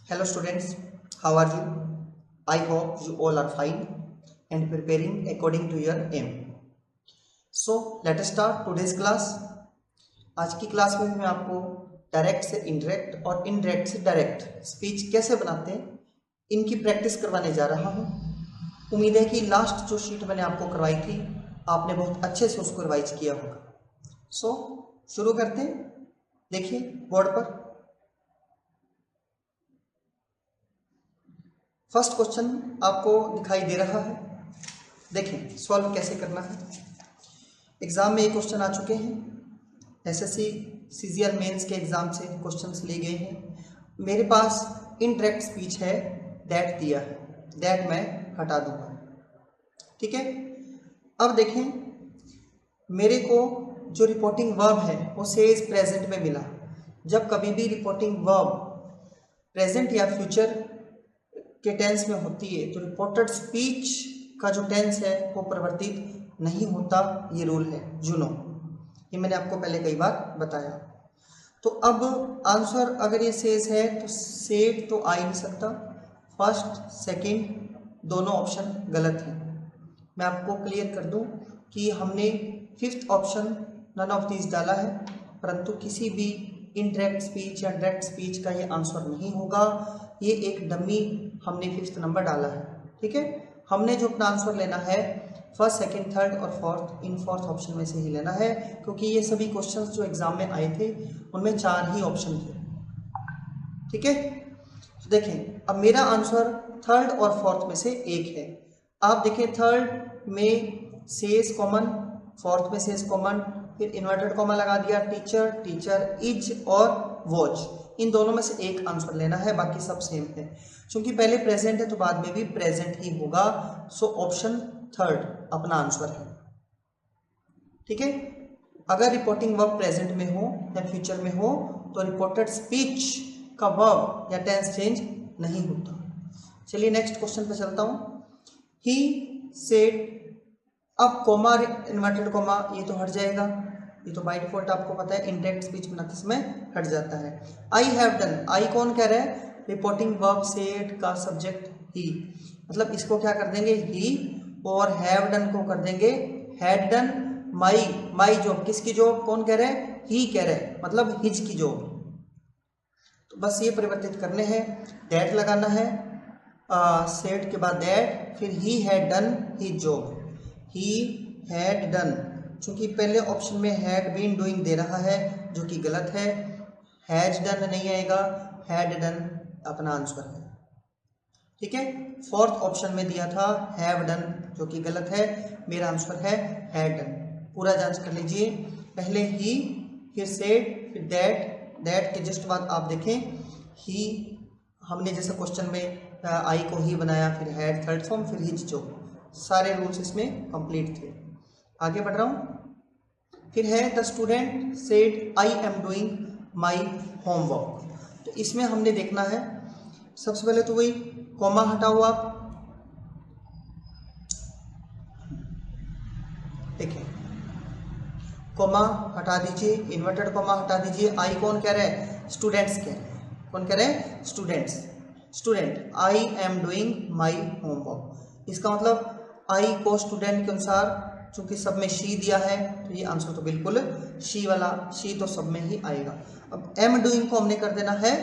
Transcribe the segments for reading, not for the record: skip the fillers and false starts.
Hello students, how are you? I hope you all are fine and preparing according to your aim. So let us start today's class. आज की class में मैं आपको direct से indirect और indirect से direct speech कैसे बनाते हैं इनकी प्रैक्टिस करवाने जा रहा हूँ। उम्मीद है कि लास्ट जो शीट मैंने आपको करवाई थी आपने बहुत अच्छे से उसको रिवाइज किया होगा। सो शुरू करते हैं। देखिए बोर्ड पर फर्स्ट क्वेश्चन आपको दिखाई दे रहा है। देखें सॉल्व कैसे करना है। एग्जाम में ये क्वेश्चन आ चुके हैं, एसएससी सीजीएल मेंस के एग्जाम से क्वेश्चंस लिए गए हैं। मेरे पास इनडायरेक्ट स्पीच है, दैट दिया है, दैट मैं हटा दूंगा। ठीक है, अब देखें मेरे को जो रिपोर्टिंग वर्ब है वो सेज प्रेजेंट में मिला। जब कभी भी रिपोर्टिंग वर्ब प्रेजेंट या फ्यूचर के टेंस में होती है तो रिपोर्टेड स्पीच का जो टेंस है वो परिवर्तित नहीं होता। ये रूल है जुनो, ये मैंने आपको पहले कई बार बताया। तो अब आंसर अगर ये सेज है तो सेड तो आ ही नहीं सकता। फर्स्ट सेकंड दोनों ऑप्शन गलत हैं। मैं आपको क्लियर कर दूं कि हमने fifth option none of these डाला है, परंतु किसी भी इनडायरेक्ट स्पीच या डायरेक्ट स्पीच का ये आंसर नहीं होगा। ये एक डमी हमने फिफ्थ नंबर डाला है। ठीक है, हमने जो अपना आंसर लेना है फर्स्ट सेकंड थर्ड और फोर्थ, इन फोर्थ ऑप्शन में से ही लेना है, क्योंकि ये सभी क्वेश्चंस जो एग्जाम में आए थे उनमें 4 ही ऑप्शन थे। ठीक है, तो देखें अब मेरा आंसर थर्ड और फोर्थ में से एक है। आप देखें थर्ड में सेज कॉमन, फोर्थ में सेज कॉमन, फिर इन्वर्टेड कॉमा लगा दिया, टीचर, टीचर, इज और वॉच, इन दोनों में से एक आंसर लेना है, बाकी सब सेम है। क्योंकि पहले प्रेजेंट है तो बाद में भी प्रेजेंट ही होगा। सो ऑप्शन थर्ड अपना आंसर है। ठीक है, अगर रिपोर्टिंग वर्ब प्रेजेंट में हो या फ्यूचर में हो तो रिपोर्टेड स्पीच का वर्ब या टेंस चेंज नहीं होता। चलिए नेक्स्ट क्वेश्चन पे चलता हूं। ही सेड, अब कॉमा इन्वर्टेड कॉमा ये तो हट जाएगा, ये तो बाय डिफॉल्ट आपको पता है इनडायरेक्ट स्पीच बनाते समय हट जाता है। आई हैव डन, आई कौन कह रहा है? रिपोर्टिंग वर्ब सेड का सब्जेक्ट ही, मतलब इसको क्या कर देंगे ही, और हैव डन को कर देंगे had done. My, my job, किसकी जॉब? कौन कह रहे हैं? ही कह रहे हैं, मतलब हिज की जॉब। तो बस ये परिवर्तित करने हैं, दैट लगाना है, सेड के बाद दैट, फिर he had done his job, he had done. चूंकि पहले ऑप्शन में हैड बीन डूइंग दे रहा है जो कि गलत है, हैज डन नहीं आएगा, हैड डन अपना आंसर है। ठीक है, फोर्थ ऑप्शन में दिया था हैव डन जो कि गलत है, मेरा आंसर है हैड डन। पूरा जांच कर लीजिए, पहले ही, फिर सेड, फिर दैट, दैट के जस्ट बाद आप देखें ही, हमने जैसे क्वेश्चन में आई को ही बनाया, फिर हैड थर्ड फॉर्म, फिर हिज जो, सारे रूल्स इसमें कंप्लीट थे। आगे बढ़ रहा हूँ। फिर है the student said I am doing my homework. तो इसमें हमने देखना है सबसे पहले तो वही कॉमा हटाओ आप, देखिए कॉमा हटा दीजिए, इन्वर्टेड कॉमा हटा दीजिए। आई कौन कह रहे हैं? स्टूडेंट्स कह रहे हैं। कौन कह रहे हैं? Students. Student I am doing my homework, इसका मतलब आई को स्टूडेंट के अनुसार चूंकि सब में शी दिया है तो ये आंसर तो बिल्कुल शी वाला, शी तो सब में ही आएगा। अब एम डूइंग को हमने कर देना है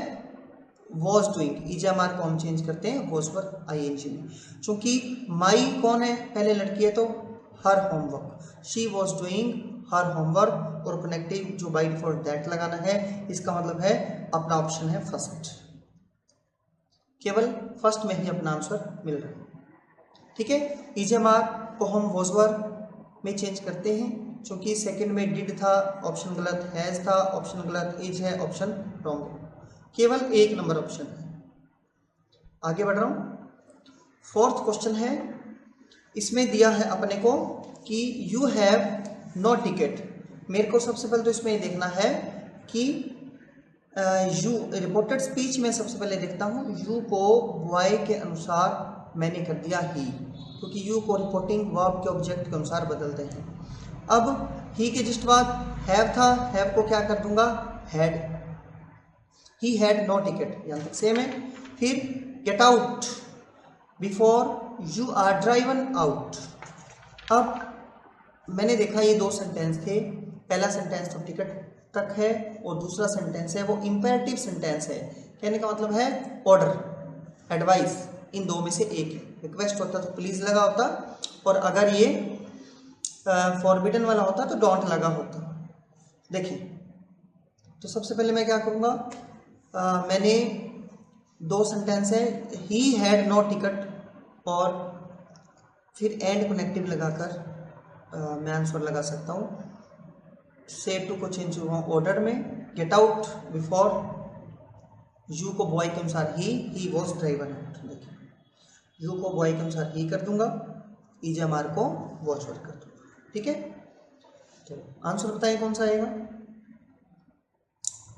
वॉज डूइंग, ईजेएमआर को हम चेंज करते हैं वॉज पर आईएनजी में। चूंकि माई कौन है? पहले लड़की है तो her homework, she was doing her homework, और कनेक्टिव जो बाय डिफॉल्ट दैट लगाना है, इसका मतलब है अपना ऑप्शन है फर्स्ट, केवल फर्स्ट में ही अपना आंसर मिल रहा है। ठीक है, ईजेएमआर को हम वॉजवर में चेंज करते हैं, क्योंकि सेकंड में डिड था, ऑप्शन गलत, हैज था, ऑप्शन गलत, इज है, ऑप्शन रॉन्ग है, केवल एक नंबर ऑप्शन है। आगे बढ़ रहा हूं। फोर्थ क्वेश्चन है, इसमें दिया है अपने को कि यू हैव नो टिकट। मेरे को सबसे पहले तो इसमें ये देखना है कि यू, रिपोर्टेड स्पीच में सबसे पहले देखता हूं यू को बॉय के अनुसार मैंने कर दिया ही, क्योंकि यू को रिपोर्टिंग वर्ब के ऑब्जेक्ट के अनुसार बदलते हैं। अब ही के जस्ट बाद हैव था, हैव को क्या कर दूंगा? Had. He had no ticket, यहाँ तक सेम है। फिर get out before you are driven out. अब मैंने देखा ये दो सेंटेंस थे, पहला सेंटेंस तो टिकट तक है और दूसरा सेंटेंस है वो इंपेरेटिव सेंटेंस है। कहने का मतलब है ऑर्डर, एडवाइस, इन दो में से एक है। रिक्वेस्ट होता तो प्लीज लगा होता, और अगर ये फॉरबिडन वाला होता तो डोंट लगा होता। देखिए, तो सबसे पहले मैं क्या करूँगा, मैंने दो सेंटेंस है, ही हैड नो टिकट और फिर एंड कनेक्टिव लगाकर मैं आंसर लगा सकता हूँ। से टू को चेंज हुआ ऑर्डर में, गेट आउट बिफोर यू को बॉय के अनुसार ही वॉज ड्राइवर आउट। देखिए, यू को बॉय के अनुसार ही कर दूंगा, EJMR को वॉच कर दूंगा। ठीक है, तो आंसर बताइए कौन सा आएगा।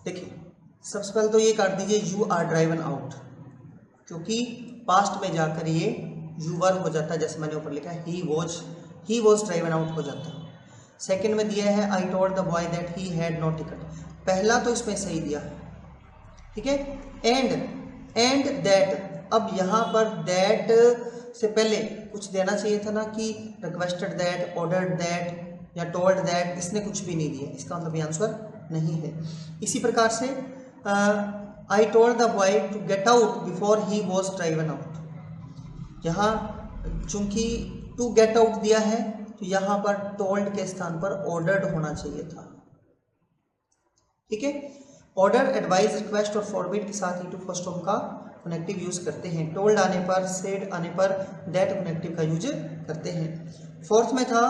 देखिए, सबसे पहले तो ये काट दीजिए यू आर ड्राइवन आउट, क्योंकि पास्ट में जाकर ये यू वर्ब हो जाता है, जैसे मैंने ऊपर लिखा है ही वॉज ड्राइवन आउट हो जाता है। सेकंड में दिया है I told the boy that he had no ticket, पहला तो इसमें सही दिया है। ठीक है, एंड दैट, अब यहाँ पर दैट से पहले कुछ देना चाहिए था ना, कि रिक्वेस्टेड दैट, ऑर्डर्ड दैट या टोल्ड दैट, इसने कुछ भी नहीं दिया, इसका मतलब ये आंसर नहीं है। इसी प्रकार से I told the boy to get out before he was driven out, यहाँ चूंकि टू गेट आउट दिया है तो यहाँ पर टोल्ड के स्थान पर ऑर्डर्ड होना चाहिए था। ठीक है, ऑर्डर, एडवाइस, रिक्वेस्ट और फॉरबिड के साथ ही टू फर्स्ट फॉर्म का कनेक्टिव यूज करते हैं। टोल्ड आने पर, सेड आने पर दैट कनेक्टिव का यूज करते हैं। फोर्थ में था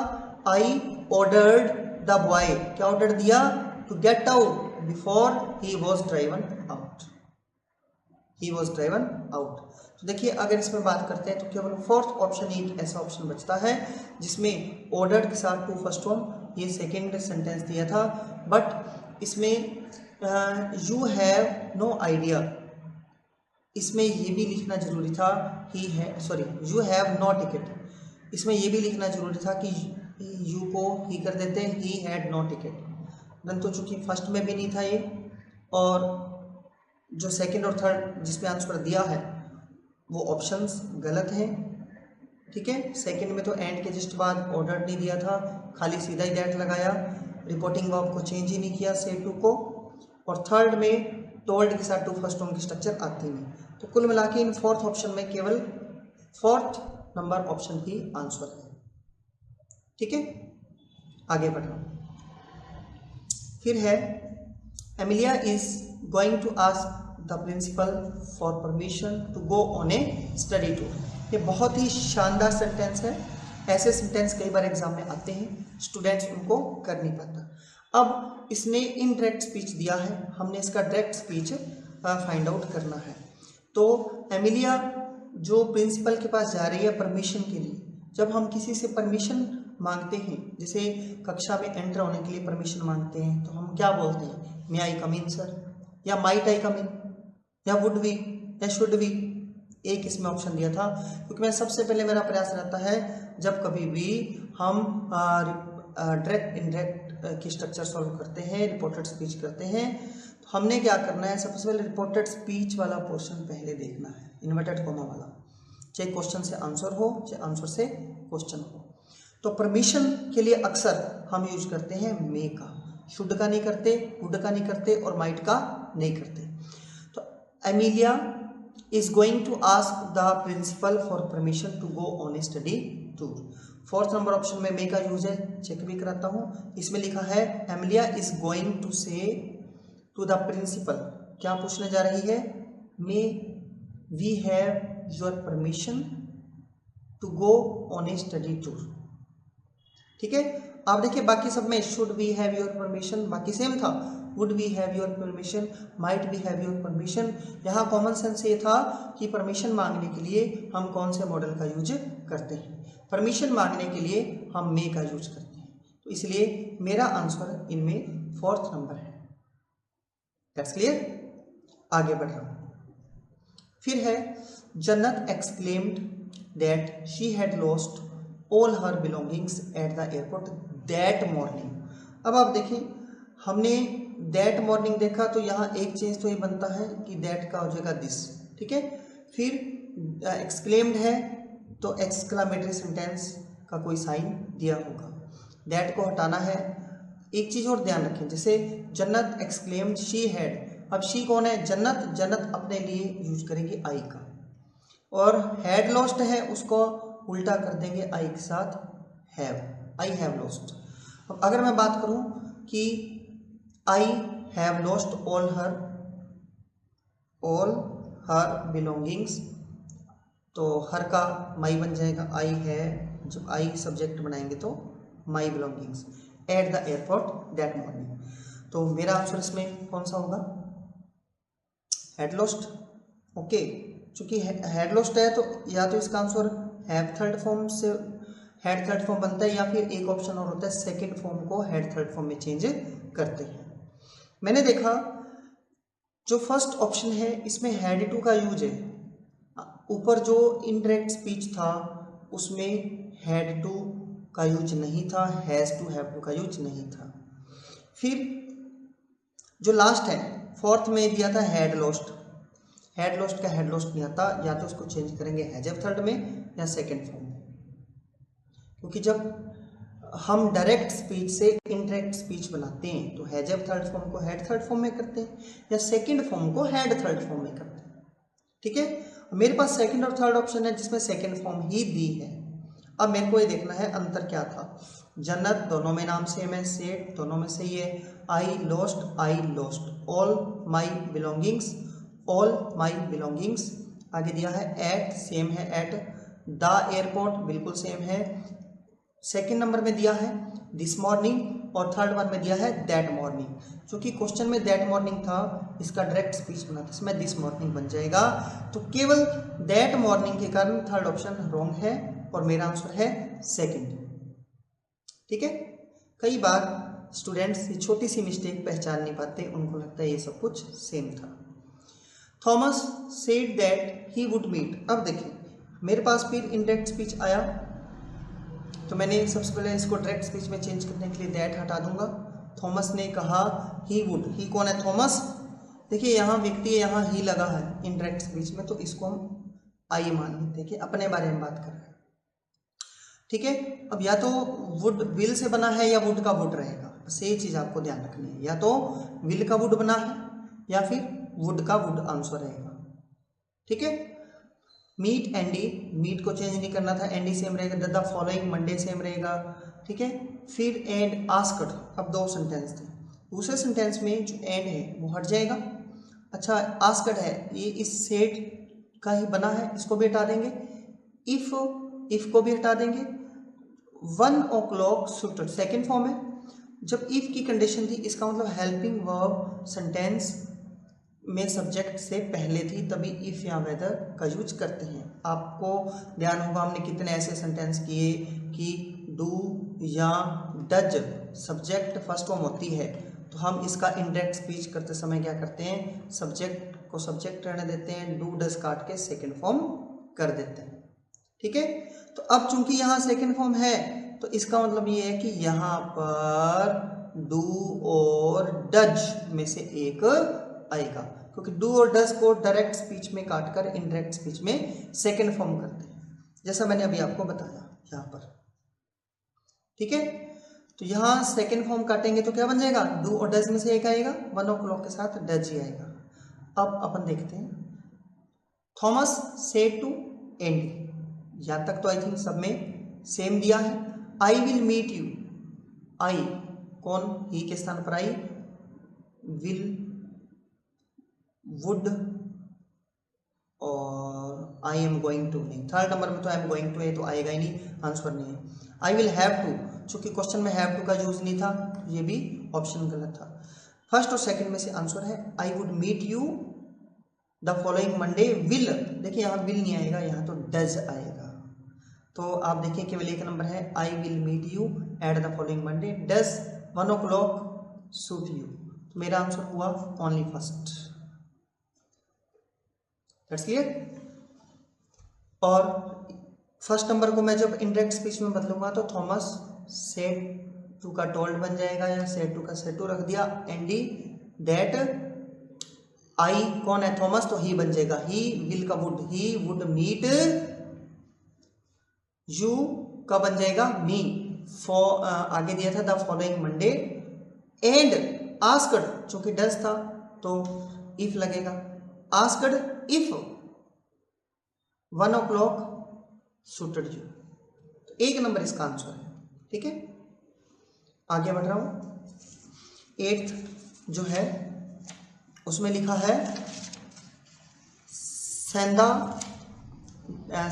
आई ऑर्डर्ड द बॉय, क्या ऑर्डर दिया, to get out before he was driven out, he was driven out. तो देखिए, अगर इसमें बात करते हैं तो केवल फोर्थ ऑप्शन ही एक ऐसा ऑप्शन बचता है जिसमें ऑर्डर के साथ टू फर्स्ट फॉर्म, ये सेकेंड सेंटेंस दिया था, बट इसमें यू हैव नो आइडिया, इसमें ये भी लिखना जरूरी था, ही है sorry you have no ticket, इसमें ये भी लिखना जरूरी था कि यू को ही कर देते हैं, he had no ticket. Then तो चूंकि फर्स्ट में भी नहीं था ये, और जो सेकंड और थर्ड जिसमें आंसर दिया है वो ऑप्शंस गलत हैं। ठीक है, सेकंड में तो एंड के जस्ट बाद ऑर्डर नहीं दिया था, खाली सीधा ही दैट लगाया, रिपोर्टिंग वर्ब को चेंज ही नहीं किया से टू को, और थर्ड में टोल्ड के साथ टू फर्स्ट फॉर्म की स्ट्रक्चर आती नहीं। तो कुल मिला के इन फोर्थ ऑप्शन में केवल फोर्थ नंबर ऑप्शन ही आंसर है। ठीक है, आगे बढ़ना। फिर है Emilia is going to ask the principal for permission to go on a study tour. ये बहुत ही शानदार सेंटेंस है, ऐसे सेंटेंस कई बार एग्जाम में आते हैं, स्टूडेंट्स उनको कर नहीं पाता। अब इसने इनडायरेक्ट स्पीच दिया है, हमने इसका डायरेक्ट स्पीच फाइंड आउट करना है। तो एमिलिया जो प्रिंसिपल के पास जा रही है परमिशन के लिए, जब हम किसी से परमिशन मांगते हैं, जैसे कक्षा में एंटर होने के लिए परमिशन मांगते हैं, तो हम क्या बोलते हैं, मे आई कम इन सर, या माइट आई कम इन, या वुड वी, या शुड वी। एक इसमें ऑप्शन दिया था, क्योंकि मैं सबसे पहले मेरा प्रयास रहता है जब कभी भी हम डायरेक्ट इनडायरेक्ट की स्ट्रक्चर सॉल्व करते हैं, रिपोर्टेड स्पीच करते हैं, तो हमने क्या करना है, सबसे पहले रिपोर्टेड स्पीच वाला पोर्शन पहले देखना है, इन्वर्टेड कॉमा वाला, चाहे क्वेश्चन से आंसर हो चाहे आंसर से क्वेश्चन हो। तो परमिशन के लिए अक्सर हम यूज करते हैं मे का, शुड का नहीं करते, वुड का नहीं करते, और माइट का नहीं करते। तो Emilia is going to ask the principal for permission to go on a study tour। Fourth number option में मे का यूज है, चेक भी कराता हूं। इसमें लिखा है Emilia is going to say to the principal, क्या पूछने जा रही है, may we have your permission to go on a study tour. ठीक है, आप देखिए बाकी सब में should we have your permission बाकी सेम था, would we have your permission, might we have your permission. यहाँ कॉमन सेंस ये था कि परमिशन मांगने के लिए हम कौन से मॉडल का यूज करते हैं, परमिशन मांगने के लिए हम मे का यूज करते हैं। तो इसलिए मेरा आंसर इनमें फोर्थ नंबर है। दैट्स क्लियर, आगे बढ़ रहा हूँ। फिर है जन्नत exclaimed that she had lost all her belongings at the airport that morning. अब आप देखें, हमने दैट मॉर्निंग देखा तो यहाँ एक चेंज तो ये बनता है कि दैट का हो जाएगा दिस, ठीक है। फिर एक्सक्लेम्ड है तो एक्सक्लामेटरी सेंटेंस का कोई साइन दिया होगा। दैट को हटाना है। एक चीज़ और ध्यान रखें, जैसे जन्नत एक्सक्लेम्ड शी हैड, अब शी कौन है? जन्नत। जन्नत अपने लिए यूज करेंगे आई का, और हैड लॉस्ट है उसको उल्टा कर देंगे आई के साथ हैव, आई हैव लॉस्ट। अब अगर मैं बात करूं कि I have lost all her belongings, तो हर का माई बन जाएगा, आई है, जब आई सब्जेक्ट बनाएंगे तो my belongings at the airport that morning. तो मेरा आंसर इसमें कौन सा होगा? Had lost. ओके, चूंकि हैड लॉस्ट है तो या तो इसका आंसर हैव थर्ड फॉर्म से हैड थर्ड फॉर्म बनता है, या फिर एक ऑप्शन और होता है सेकंड फॉर्म को हेड थर्ड फॉर्म में चेंज करते हैं। मैंने देखा जो फर्स्ट ऑप्शन है इसमें हैड टू का यूज है, ऊपर जो इनडायरेक्ट स्पीच था उसमें हैड टू का यूज नहीं था, हैज टू हैव टू का यूज नहीं था। फिर जो लास्ट है फोर्थ में दिया था हैड लॉस्ट, हैड लॉस्ट का हैड लॉस्ट नहीं आता, या तो उसको चेंज करेंगे हैज थर्ड में या सेकंड फॉर्म में, क्योंकि जब हम डायरेक्ट स्पीच से इनडायरेक्ट स्पीच बनाते हैं तो हैज थर्ड फॉर्म को हेड थर्ड फॉर्म में करते हैं या सेकंड फॉर्म को हेड थर्ड फॉर्म में करते हैं, ठीक है। मेरे पास सेकंड और थर्ड ऑप्शन है जिसमें सेकंड फॉर्म ही दी है। अब मेरे को ये देखना है अंतर क्या था। जन्नत दोनों में नाम सेम है, सेट दोनों में सही है, I lost, all my belongings, आगे दिया है एट, सेम है एट, द एयरपोर्ट बिल्कुल सेम है, सेकंड नंबर में दिया है दिस मॉर्निंग और थर्ड वन में दिया है दैट मॉर्निंग। क्योंकि क्वेश्चन में दैट मॉर्निंग था, इसका डायरेक्ट स्पीच बना था, इसमें दिस मॉर्निंग बन जाएगा, तो केवल दैट मॉर्निंग के कारण थर्ड ऑप्शन रॉन्ग है और मेरा आंसर है सेकंड, ठीक है। कई बार स्टूडेंट्स ये छोटी सी मिस्टेक पहचान नहीं पाते, उनको लगता है ये सब कुछ सेम था। Thomas said that he would meet, अब देखिए मेरे पास फिर इनडायरेक्ट स्पीच आया तो मैंने सबसे पहले इसको डायरेक्ट स्पीच में चेंज करने के लिए दैट हटा दूंगा। थॉमस ने कहा ही वुड, ही कौन है? थॉमस। देखिए यहाँ व्यक्ति है, यहाँ ही लगा है इनडायरेक्ट स्पीच में, तो इसको हम आई मान लेते हैं कि अपने बारे में बात कर रहे हैं, ठीक है। अब या तो वुड विल से बना है या वुड का वुड रहेगा, बस ये चीज़ आपको ध्यान रखनी है, या तो विल का वुड बना है या फिर वुड का वुड आंसर रहेगा, ठीक है। मीट एंडी, मीट को चेंज नहीं करना था, एंडी सेम रहेगा, द फॉलोइंग मंडे सेम रहेगा, ठीक है। फिर एंड आस्क्ड, अब दो सेंटेंस थे, दूसरे सेंटेंस में जो एंड है वो हट जाएगा। अच्छा आस्क्ड है, ये इस सेट का ही बना है, इसको भी हटा देंगे, इफ को भी हटा देंगे। 1 o'clock suited सेकेंड फॉर्म है, जब इफ की कंडीशन थी इसका मतलब हेल्पिंग वर्ब सेंटेंस में सब्जेक्ट से पहले थी, तभी इफ या वेदर का यूज करते हैं। आपको ध्यान होगा हमने कितने ऐसे सेंटेंस किए कि डू या डज सब्जेक्ट फर्स्ट फॉर्म होती है, तो हम इसका इनडायरेक्ट स्पीच करते समय क्या करते हैं, सब्जेक्ट को सब्जेक्ट रहने देते हैं, डू डज काट के सेकेंड फॉर्म कर देते हैं, ठीक है। तो अब चूंकि यहाँ सेकेंड फॉर्म है तो इसका मतलब ये है कि यहाँ पर डू और डज में से एक आएगा, क्योंकि डू और डज को डायरेक्ट स्पीच में काटकर इनडायरेक्ट स्पीच में सेकेंड फॉर्म करते हैं, जैसा मैंने अभी आपको बताया यहाँ पर, ठीक है। तो यहाँ सेकेंड फॉर्म काटेंगे तो क्या बन जाएगा, डू और डज में से एक आएगा, 1 o'clock के साथ डज ही आएगा। अब अपन देखते हैं, थॉमस सेड टू एंडी, यहाँ तक तो आई थिंक सब में सेम दिया है। आई विल मीट यू, आई कौन, ही के स्थान पर आई, विल, वुड और आई एम गोइंग टू नहीं, थर्ड नंबर में तो आई एम गोइंग टू है तो आएगा ही नहीं, आंसर नहीं है। आई विल हैव टू, चूंकि क्वेश्चन में हैव टू का यूज नहीं था तो ये भी ऑप्शन गलत था। फर्स्ट और सेकंड में से आंसर है I would meet you the following Monday, will, देखिए यहाँ विल नहीं आएगा, यहाँ तो डज आएगा, तो आप देखिए केवल एक नंबर है, I will meet you at the following Monday, does 1 o'clock suit you, तो मेरा आंसर हुआ ओनली फर्स्ट, दैट्स क्लियर। और फर्स्ट नंबर को मैं जब इनडायरेक्ट स्पीच में बदलूंगा तो थॉमस सेड टू का टोल्ड बन जाएगा, या सेड टू का सेड टू रख दिया, एंडी दैट आई कौन है, थॉमस, तो ही बन जाएगा ही विल का would, he would meet you का बन जाएगा मी फॉर, आगे दिया था the following Monday, and asked चूंकि डज था तो इफ लगेगा, asked if 1 o'clock suited you। तो 1 नंबर इसका आंसर है। ठीक है, आगे बढ़ रहा हूं। 8th जो है उसमें लिखा है सेंदा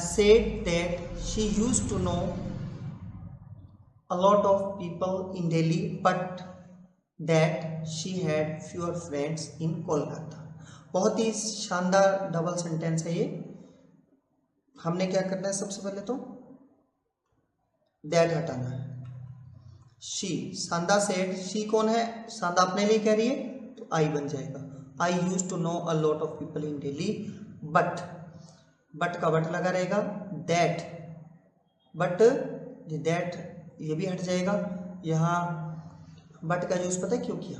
said that she used to know a lot of people in Delhi but that she had fewer friends in Kolkata। बहुत ही शानदार डबल सेंटेंस है ये। हमने क्या करना है, सबसे पहले तो दैट हटाना है। शी, सांदा सेड, शी कौन है, सांदा अपने लिए कह रही है तो आई बन जाएगा। I use to know a lot of people in Delhi but, but का बट लगा रहेगा, दैट, बट दैट ये भी हट जाएगा। यहाँ बट का यूज पता है क्यों किया,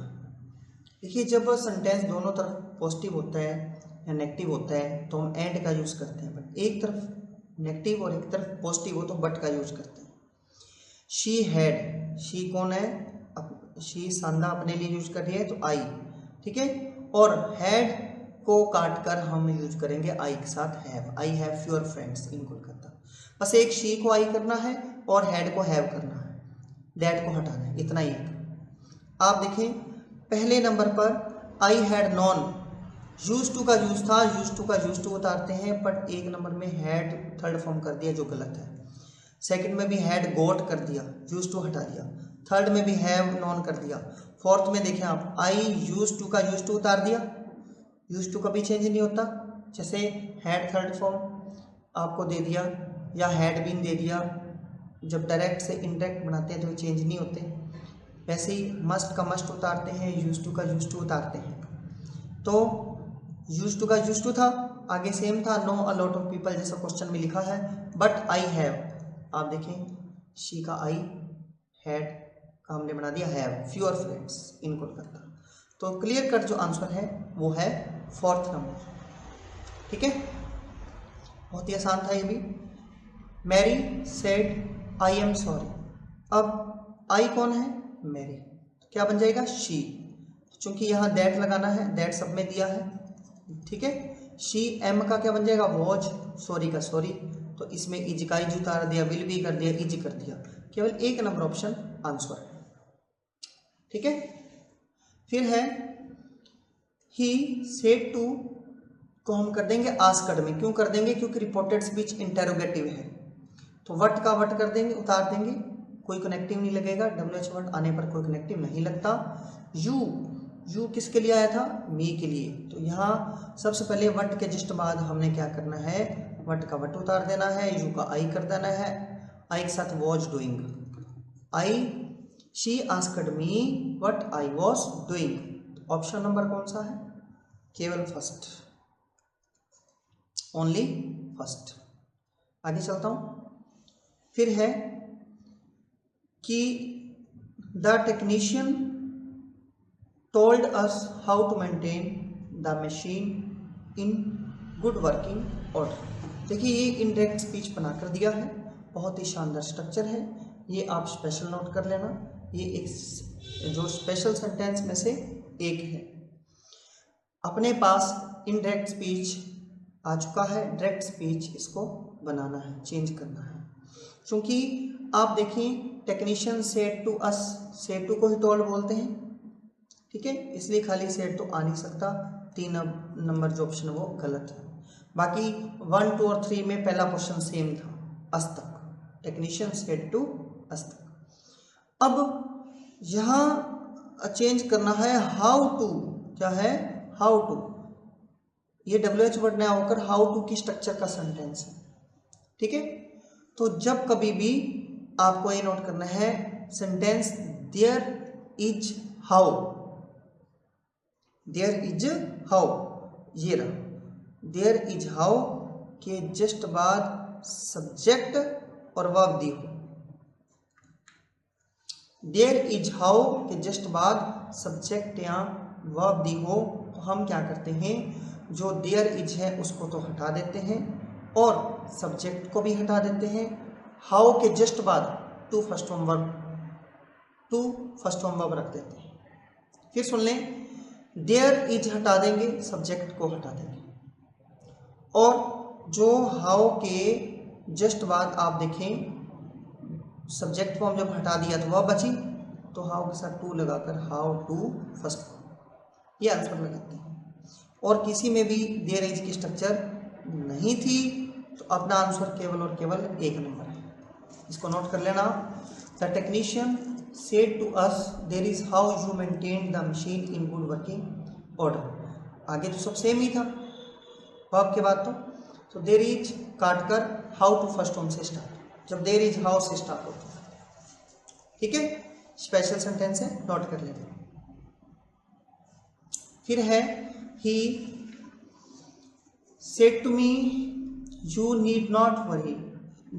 देखिए जब सेंटेंस दोनों तरफ पॉजिटिव होता है या नेगेटिव होता है तो हम एंड का यूज करते हैं, बट एक तरफ नेगेटिव और एक तरफ पॉजिटिव हो तो बट का यूज करते हैं। शी हैड, शी कौन है, शी सांदा अपने लिए यूज कर रही है तो आई, ठीक है, और हैड को काट कर हम यूज करेंगे आई के साथ have. I have fewer friends इन कोलकाता। बस एक शी को आई करना है और हैड को हैव करना है, दैट को हटाना है, इतना ही है। आप देखें पहले नंबर पर I had known, used to का यूज था, यूज टू का यूज टू उतारते हैं, बट एक नंबर में हैड थर्ड फॉर्म कर दिया जो गलत है। सेकंड में भी हैड गोट कर दिया, यूज टू हटा दिया। थर्ड में भी हैव नॉन कर दिया। फोर्थ में देखें आप, आई यूज टू का यूज टू उतार दिया, यूज टू कभी चेंज नहीं होता। जैसे हैड थर्ड फॉर्म आपको दे दिया या हैड बीन दे दिया, जब डायरेक्ट से इनडायरेक्ट बनाते हैं तो चेंज नहीं होते। वैसे ही मस्ट का मस्ट उतारते हैं, यूज टू का यूज टू उतारते हैं। तो यूज टू का यूज टू था, आगे सेम था, no a lot of people जैसा क्वेश्चन में लिखा है, बट आई हैव, आप देखें शी का आई, हैड का हमने बना दिया हैव, फ्यूअर फ्रेंड्स इन कोलकाता। तो क्लियर कट जो आंसर है वो है फोर्थ नंबर। ठीक है, बहुत ही आसान था ये भी। Mary said I am sorry. अब आई कौन है, मैरी, तो क्या बन जाएगा शी, क्योंकि यहाँ दैट लगाना है, दैट सब में दिया है। ठीक है, शी एम का क्या बन जाएगा वॉज, सॉरी का सॉरी, तो इसमें इज का इज उतार दिया, विल भी कर दिया, इज कर दिया, केवल एक नंबर ऑप्शन आंसर है। ठीक है, फिर है ही सेड टू को हम कर देंगे आस्क्ड में, क्यों कर देंगे, क्योंकि रिपोर्टेड स्पीच इंटेरोगेटिव है, तो वट का वट कर देंगे, उतार देंगे, कोई कनेक्टिव नहीं लगेगा, WH वर्ड आने पर कोई कनेक्टिव नहीं लगता। यू, यू किसके लिए आया था, मी के लिए, तो यहाँ सबसे पहले वट के जस्ट बाद हमने क्या करना है, वट का वट उतार देना है, यू का आई कर देना है, आई के साथ was doing, I, she asked me what I was doing. Option number कौन सा है, केवल फर्स्ट, ओनली फर्स्ट। आगे चलता हूं, फिर है कि the technician told us how to maintain the machine in good working order. देखिए ये इनडायरेक्ट स्पीच बनाकर दिया है, बहुत ही शानदार स्ट्रक्चर है, ये आप स्पेशल नोट कर लेना, ये एक जो स्पेशल सेंटेंस में से एक है। अपने पास इनडायरेक्ट स्पीच आ चुका है, डायरेक्ट स्पीच इसको बनाना है, चेंज करना है। क्योंकि आप देखिए technician said to us, said to को ही टोल्ड बोलते हैं, ठीक है, इसलिए खाली सेड टू आ नहीं सकता, 3 नंबर जो ऑप्शन है वो गलत है। बाकी 1, 2 और 3 में पहला क्वेश्चन सेम था, अस तक, टेक्नीशियन सेड टू अस तक। अब यहाँ चेंज करना है हाउ टू, क्या है हाउ टू, ये WH वर्ड नया होकर हाउ टू की स्ट्रक्चर का सेंटेंस है। ठीक है, तो जब कभी भी आपको ये नोट करना है sentence there is how, there is how, ये रहा देयर इज हाउ के जस्ट बाद सब्जेक्ट और वर्ब दी हो, देयर इज हाउ के जस्ट बाद सब्जेक्ट या वर्ब दी हो तो हम क्या करते हैं, जो देयर इज है उसको तो हटा देते हैं और सब्जेक्ट को भी हटा देते हैं। हाउ के जस्ट बाद टू फर्स्ट फॉर्म वर्ब रख देते हैं। फिर सुन लें, देयर इज हटा देंगे, सब्जेक्ट को हटा देंगे, और जो हाउ के जस्ट बाद आप देखें सब्जेक्ट फॉर्म जब हटा दिया तो वह बची, तो हाउ के साथ टू लगाकर हाउ टू फर्स्ट फॉर्म, ये आंसर लगाते हैं। और किसी में भी देयर इज की स्ट्रक्चर नहीं थी तो अपना आंसर केवल और केवल एक नंबर है, इसको नोट कर लेना। The technician said to us there is how you maintain the machine in good working order. आगे तो सब सेम ही था वर्ब के बाद, तो देयर इज काट कर हाउ टू फर्स्ट फॉर्म से स्टार्ट, जब देयर इज हाउ से स्टार्ट होता है, ठीक है। स्पेशल सेंटेंस है, नोट कर लेना। फिर है he said to me you need not worry.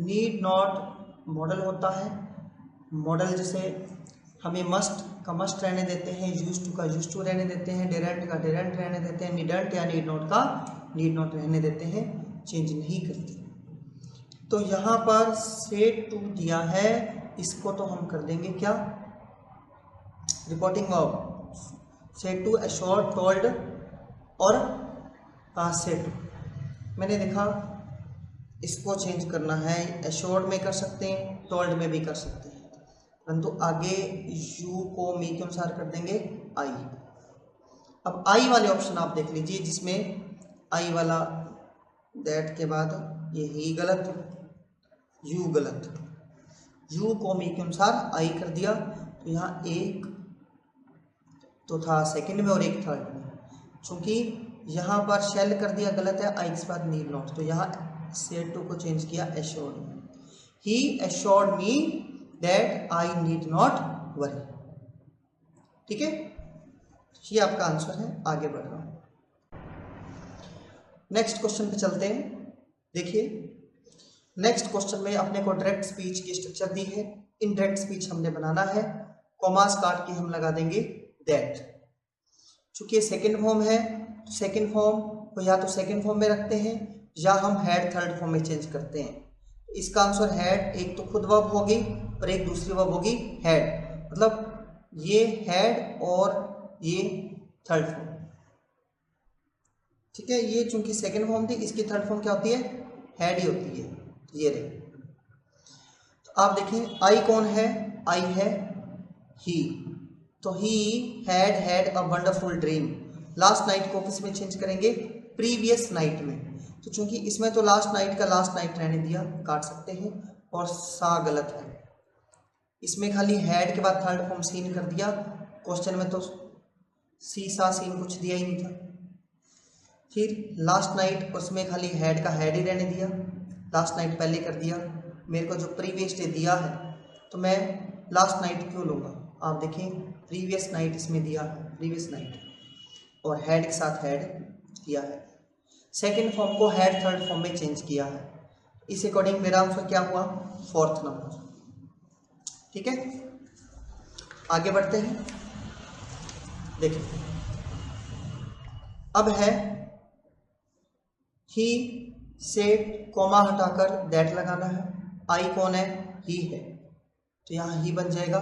Need not modal होता है, मॉडल जैसे हमें मस्ट का मस्ट रहने देते हैं, यूज्ड टू का यूज्ड टू रहने देते हैं, डिडंट का डिडंट रहने देते हैं, नीडंट या नीड नॉट का नीड नॉट रहने देते हैं, चेंज नहीं करते। तो यहाँ पर सेड टू दिया है, इसको तो हम कर देंगे क्या, reporting verb. Said to, assured, told और सेड टू। मैंने देखा इसको चेंज करना है, एश्योर्ड में कर सकते हैं, टोल्ड में भी कर सकते हैं, परंतु आगे यू को मी के अनुसार कर देंगे आई। अब आई वाले ऑप्शन आप देख लीजिए, जिसमें आई वाला दैट के बाद ये ही गलत, यू गलत, यू को मी के अनुसार आई कर दिया, तो यहाँ एक तो था सेकंड में और एक थर्ड में, चूंकि यहाँ पर शेल कर दिया गलत है, आई के बाद नीड नॉट, तो यहाँ सेड टू को चेंज किया एश्योर्ड में। He assured me that I need not worry, ठीक है। ये आपका आंसर है, आगे बढ़ रहा हूँ। नेक्स्ट क्वेश्चन पे चलते हैं। देखिए नेक्स्ट क्वेश्चन में अपने को डायरेक्ट स्पीच की स्ट्रक्चर दी है, इनडायरेक्ट स्पीच हमने बनाना है, कॉमास काट के हम लगा देंगे दैट। चूंकि सेकंड फॉर्म है, सेकंड फॉर्म को या तो सेकंड फॉर्म में रखते हैं या हम हैड थर्ड फॉर्म में चेंज करते हैं। इसका आंसर हैड, एक तो खुद वर्ब होगी और एक दूसरी वर्ब होगी हैड, मतलब ये हैड और ये थर्ड फॉर्म, ठीक है। ये चूंकि सेकंड फॉर्म थी, इसकी थर्ड फॉर्म क्या होती है, हैड ही होती है, ये रही। तो आप देखें आई कौन है, आई है ही, तो he had a wonderful dream. Last night को किस में चेंज करेंगे, प्रीवियस नाइट में। तो चूंकि इसमें तो लास्ट नाइट का लास्ट नाइट रहने दिया, काट सकते हैं, और सा गलत है, इसमें खाली हैड के बाद थर्ड फॉर्म सीन कर दिया, क्वेश्चन में तो सी सा सीन कुछ दिया ही नहीं था। फिर लास्ट नाइट, उसमें खाली हैड का हैड ही रहने दिया, लास्ट नाइट पहले कर दिया। मेरे को जो प्रीवियस डे दिया है तो मैं लास्ट नाइट क्यों लूँगा, आप देखें प्रीवियस नाइट इसमें दिया है, प्रीवियस नाइट, और हैड के साथ हैड दिया है। सेकंड फॉर्म को हैड थर्ड फॉर्म में चेंज किया है, इस अकॉर्डिंग मेरा आंसर क्या हुआ, फोर्थ नंबर, ठीक है। आगे बढ़ते हैं। देखिए अब है ही सेड, कॉमा हटाकर दैट लगाना है। आई कौन है, ही है, तो यहाँ ही बन जाएगा।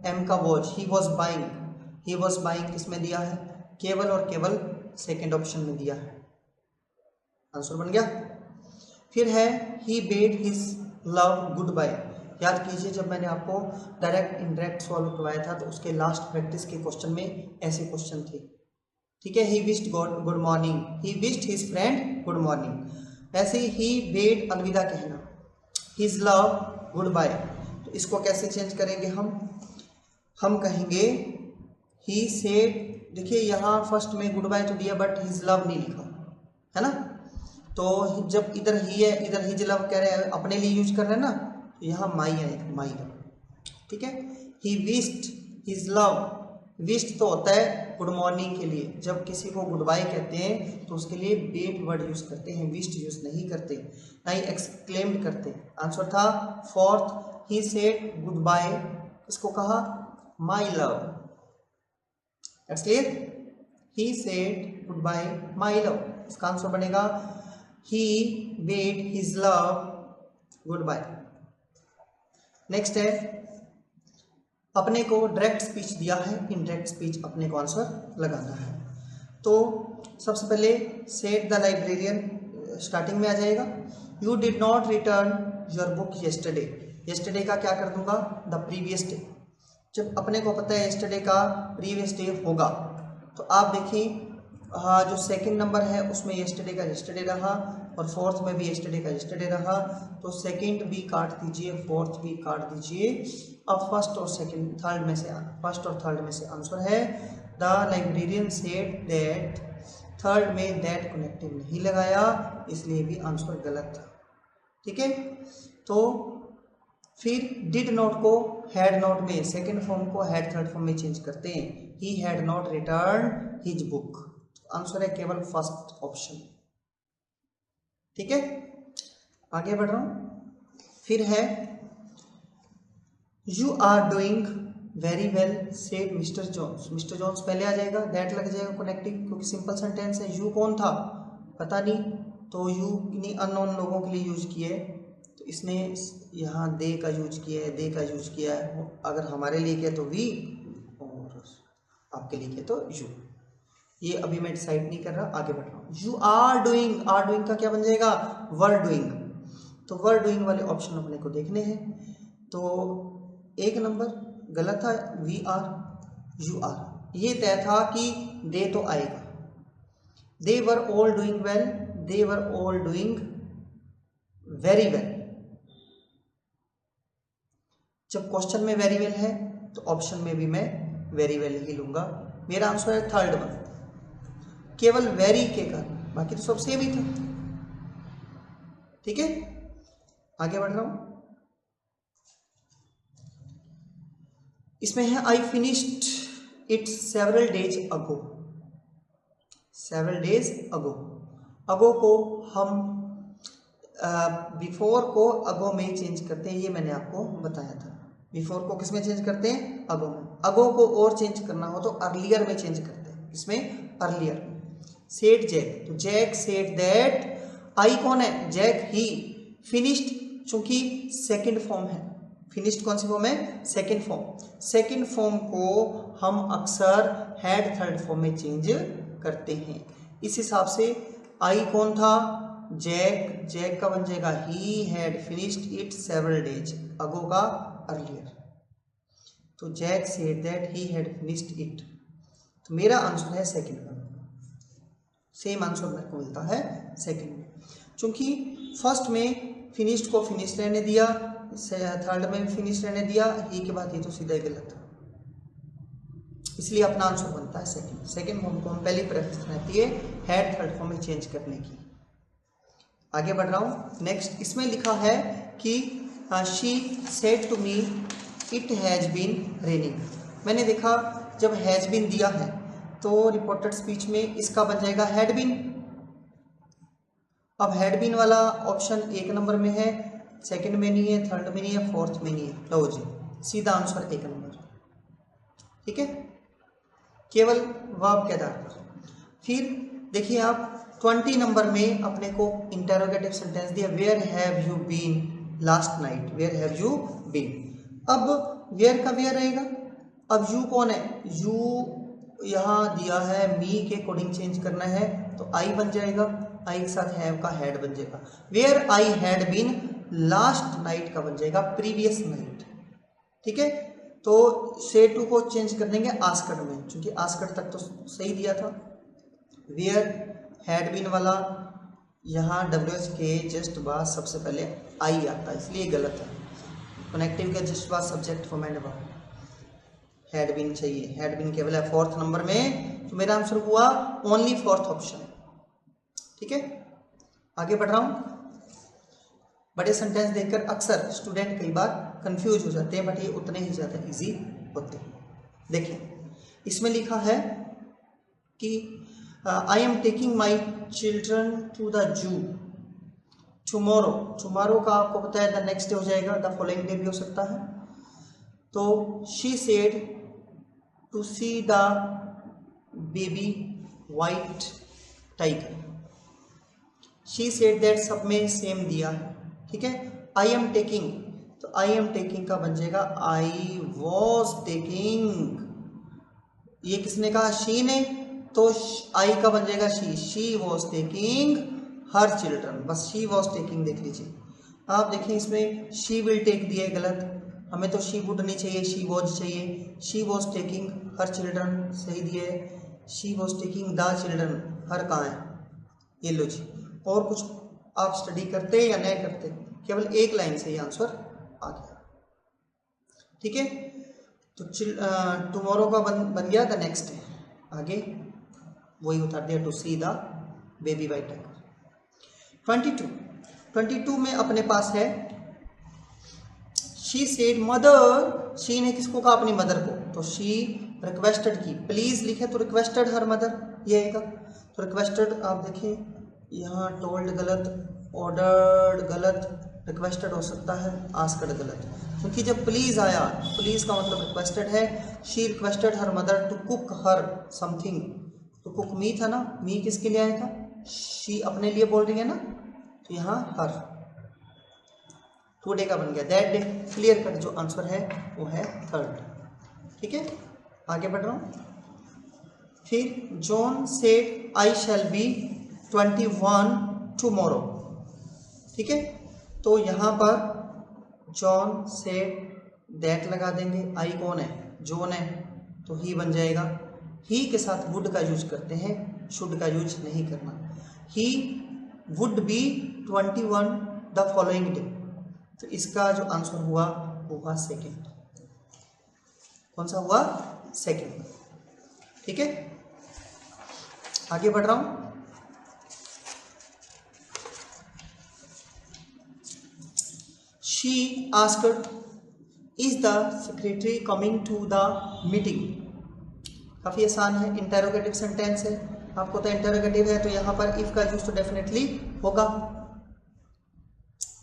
एम का watch, he was buying, he was buying किसमें दिया है, केवल और केवल सेकंड ऑप्शन में दिया है, आंसर बन गया। फिर है he bade his love goodbye. याद कीजिए जब मैंने आपको डायरेक्ट इनडायरेक्ट सॉल्व करवाया था तो उसके लास्ट प्रैक्टिस के क्वेश्चन में ऐसे क्वेश्चन थे, ठीक है। He wished God good morning, he wished his friend good morning. ऐसे ही बेड अलविदा कहना, हिज लव गुड बाय, तो इसको कैसे चेंज करेंगे हम कहेंगे ही सेड। देखिए यहाँ फर्स्ट में गुड बाय तो दिया बट हिज लव नहीं लिखा है ना, तो जब इधर ही है इधर हिज लव कह रहे हैं, अपने लिए यूज कर रहे हैं ना, तो यहाँ माई आएगा, माई लव, ठीक है। He wished his love, wished तो होता है गुड मॉर्निंग के लिए, जब किसी को गुड बाय कहते हैं तो उसके लिए बेट वर्ड यूज करते हैं, विश्ड यूज नहीं करते, ना ही एक्सक्लेम्ड करते। आंसर था fourth, he said goodbye, इसको कहा my love, that's clear. He said goodbye my love. इसका आंसर बनेगा he bade his love goodbye. Next है अपने को डायरेक्ट स्पीच दिया है, इनडायरेक्ट स्पीच अपने को आंसर लगाना है। तो सबसे पहले सेड द लाइब्रेरियन स्टार्टिंग में आ जाएगा। You did not return your book yesterday. Yesterday का क्या कर दूंगा, द प्रीवियस डे। जब अपने को पता है येस्टरडे का प्रीवियस डे होगा तो आप देखिए जो सेकंड नंबर है उसमें येस्टरडे का येस्टरडे रहा और फोर्थ में भी येस्टरडे का येस्टरडे रहा, तो सेकंड भी काट दीजिए, फोर्थ भी काट दीजिए। अब फर्स्ट और सेकंड थर्ड में से फर्स्ट और थर्ड में से आंसर है the librarian said that. Third में दैट कनेक्टिव नहीं लगाया इसलिए भी आंसर गलत था। ठीक है, तो फिर डिड नॉट को हैड नॉट में, सेकंड फॉर्म को हैड थर्ड फॉर्म में चेंज करते हैं। He had not return his book, answer है केवल फर्स्ट ऑप्शन। ठीक है, आगे बढ़ रहा हूं। फिर है you are doing very well said mister Johns. Mister Johns पहले आ जाएगा, दैट लग जाएगा कनेक्टिव क्योंकि सिंपल सेंटेंस है। यू कौन था पता नहीं, तो यू किन्हीं अननोन लोगों के लिए यूज किए, तो इसने यहाँ दे का यूज किया है, दे का यूज किया है। अगर हमारे लिए किया तो वी और आपके लिए किया तो यू। ये अभी मैं डिसाइड नहीं कर रहा, आगे बढ़ रहा हूँ। You are doing, are doing का क्या बन जाएगा, वर डूइंग। तो वर डूइंग वाले ऑप्शन अपने को देखने हैं। तो एक नंबर गलत था, वी आर, यू आर। ये तय था कि दे तो आएगा। They were all doing well, they were all doing very well. जब क्वेश्चन में वेरी वेल है तो ऑप्शन में भी मैं वेरी वेल ही लूंगा। मेरा आंसर है थर्ड वन, केवल वेरी के कारण, बाकी तो सब सेम ही था। ठीक है, आगे बढ़ रहा हूं। इसमें है I finished it several days ago. Several days ago, ago को हम बिफोर को अगो में चेंज करते हैं, ये मैंने आपको बताया था। बिफोर को किस में चेंज करते हैं, अगो में। अगो को और चेंज करना हो तो अर्लियर में चेंज करते हैं, इसमें अर्लियर। सेड जैक, तो जैक सेड दैट, आई कौन है, जैक ही। फिनिश्ड चूंकि सेकंड फॉर्म है, फिनिश्ड कौन सी फॉर्म है, सेकंड फॉर्म। सेकंड फॉर्म को हम अक्सर हैड थर्ड फॉर्म में चेंज करते हैं। इस हिसाब से आई कौन था, जैक, जैक का बन जाएगा he had finished it several days, ago का अर्लियर। तो Jack said that he had finished it, तो मेरा आंसर है सेकंड वन। सेम आंसर मेरे को मिलता है सेकंड में, क्योंकि फर्स्ट में फिनिश्ड को फिनिश रहने दिया, थर्ड में फिनिश रहने दिया, ही के बाद ये तो सीधा ही गलत है, इसलिए अपना आंसर बनता है सेकंड। सेकंड फॉर्म को हम पहली प्रेफरेंस रहती है हैड थर्ड फॉर्म में चेंज करने की। आगे बढ़ रहा हूँ। नेक्स्ट इसमें लिखा है कि she said to me it has been raining. मैंने देखा जब हैज बीन दिया है तो रिपोर्टेड स्पीच में इसका बन जाएगा हैड बीन। अब हैड बीन वाला ऑप्शन एक नंबर में है, सेकंड में नहीं है, थर्ड में नहीं है, फोर्थ में नहीं है। लो जी, सीधा आंसर एक नंबर। ठीक है, केवल वर्ब के आधार पर। फिर देखिए आप 20 नंबर में अपने को इंटरोगेटिव सेंटेंस दिया, where have you been last night, where have you been. अब वेयर का वेयर रहेगा, अब यू कौन है, यू यहाँ दिया है, मी के अकॉर्डिंग चेंज करना है तो आई बन जाएगा, आई के साथ हैव का हैड बन जाएगा। Where I had been last night का बन जाएगा प्रीवियस नाइट। ठीक है, तो से टू को चेंज कर देंगे आस्कड में, क्योंकि आस्कड तक तो सही दिया था। वेयर हैड बीन वाला यहाँ WH के जस्ट बाद सबसे पहले आई आता है, इसलिए गलत है। कनेक्टिव के जस्ट बाद subject form and verb, had been चाहिए, हैड बीन केवल है फोर्थ नंबर में, तो मेरा आंसर हुआ ओनली फोर्थ ऑप्शन। ठीक है, आगे बढ़ रहा हूँ। बड़े सेंटेंस देखकर अक्सर स्टूडेंट कई बार कंफ्यूज हो जाते हैं, बट ये उतने ही ज़्यादा इजी होते हैं। देखिए इसमें लिखा है कि I am taking my children to the zoo tomorrow. Tomorrow का आपको पता है द नेक्स्ट डे हो जाएगा, द फॉलोइंग डे भी हो सकता है। तो she said to see the baby white tiger. She said that, सब में सेम दिया है, ठीक है। आई एम टेकिंग, तो आई एम टेकिंग का बन जाएगा आई वॉज टेकिंग। ये किसने कहा? शी ने, तो आई का बन जाएगा she was taking her children. बस शी वॉज टेकिंग देख लीजिए आप। देखें इसमें शी विल टेक दिया है गलत, हमें तो शी वुड नहीं चाहिए, शी वॉज चाहिए। She was taking her children सही दिए, she was taking the children, her कहाँ है? ये लो जी। और कुछ आप स्टडी करते या नहीं करते, केवल एक लाइन से ये आंसर आ गया, ठीक है। तो टुमारो का बन गया द नेक्स्ट है, आगे वही उतार दिया, to see the baby white tiger. 22 में अपने पास है शी सेड मदर। शी ने किसको कहा? अपनी मदर को। तो शी रिक्वेस्टेड की, प्लीज लिखे तो रिक्वेस्टेड हर मदर, ये आएगा। तो रिक्वेस्टेड आप देखें यहाँ टोल्ड गलत, ऑर्डर्ड गलत, रिक्वेस्टेड हो सकता है, आस्क्ड गलत, क्योंकि जब प्लीज आया, प्लीज का मतलब रिक्वेस्टेड है। She requested her mother to cook her something, तो कुक मी था ना, मी किसके लिए आया था? शी अपने लिए बोल रही है ना, तो यहाँ हर। टुडे का बन गया दैट डे। क्लियर कट जो आंसर है वो है थर्ड, ठीक है। आगे बढ़ रहा हूँ। फिर John said I shall be 21 tomorrow, ठीक है। तो यहाँ पर जॉन सेड दैट लगा देंगे, आई कौन है? जॉन है, तो ही बन जाएगा। ही के साथ वुड का यूज करते हैं, शुड का यूज नहीं करना। He would be 21 the following day, तो इसका जो आंसर हुआ वो हुआ सेकेंड। कौन सा हुआ? सेकेंड, ठीक है। आगे बढ़ रहा हूं। She asked is the secretary coming to the meeting. काफी आसान है, इंटेरोगेटिव सेंटेंस है, आपको तो इंटेरोगेटिव है, तो यहाँ पर इफ का यूज तो डेफिनेटली होगा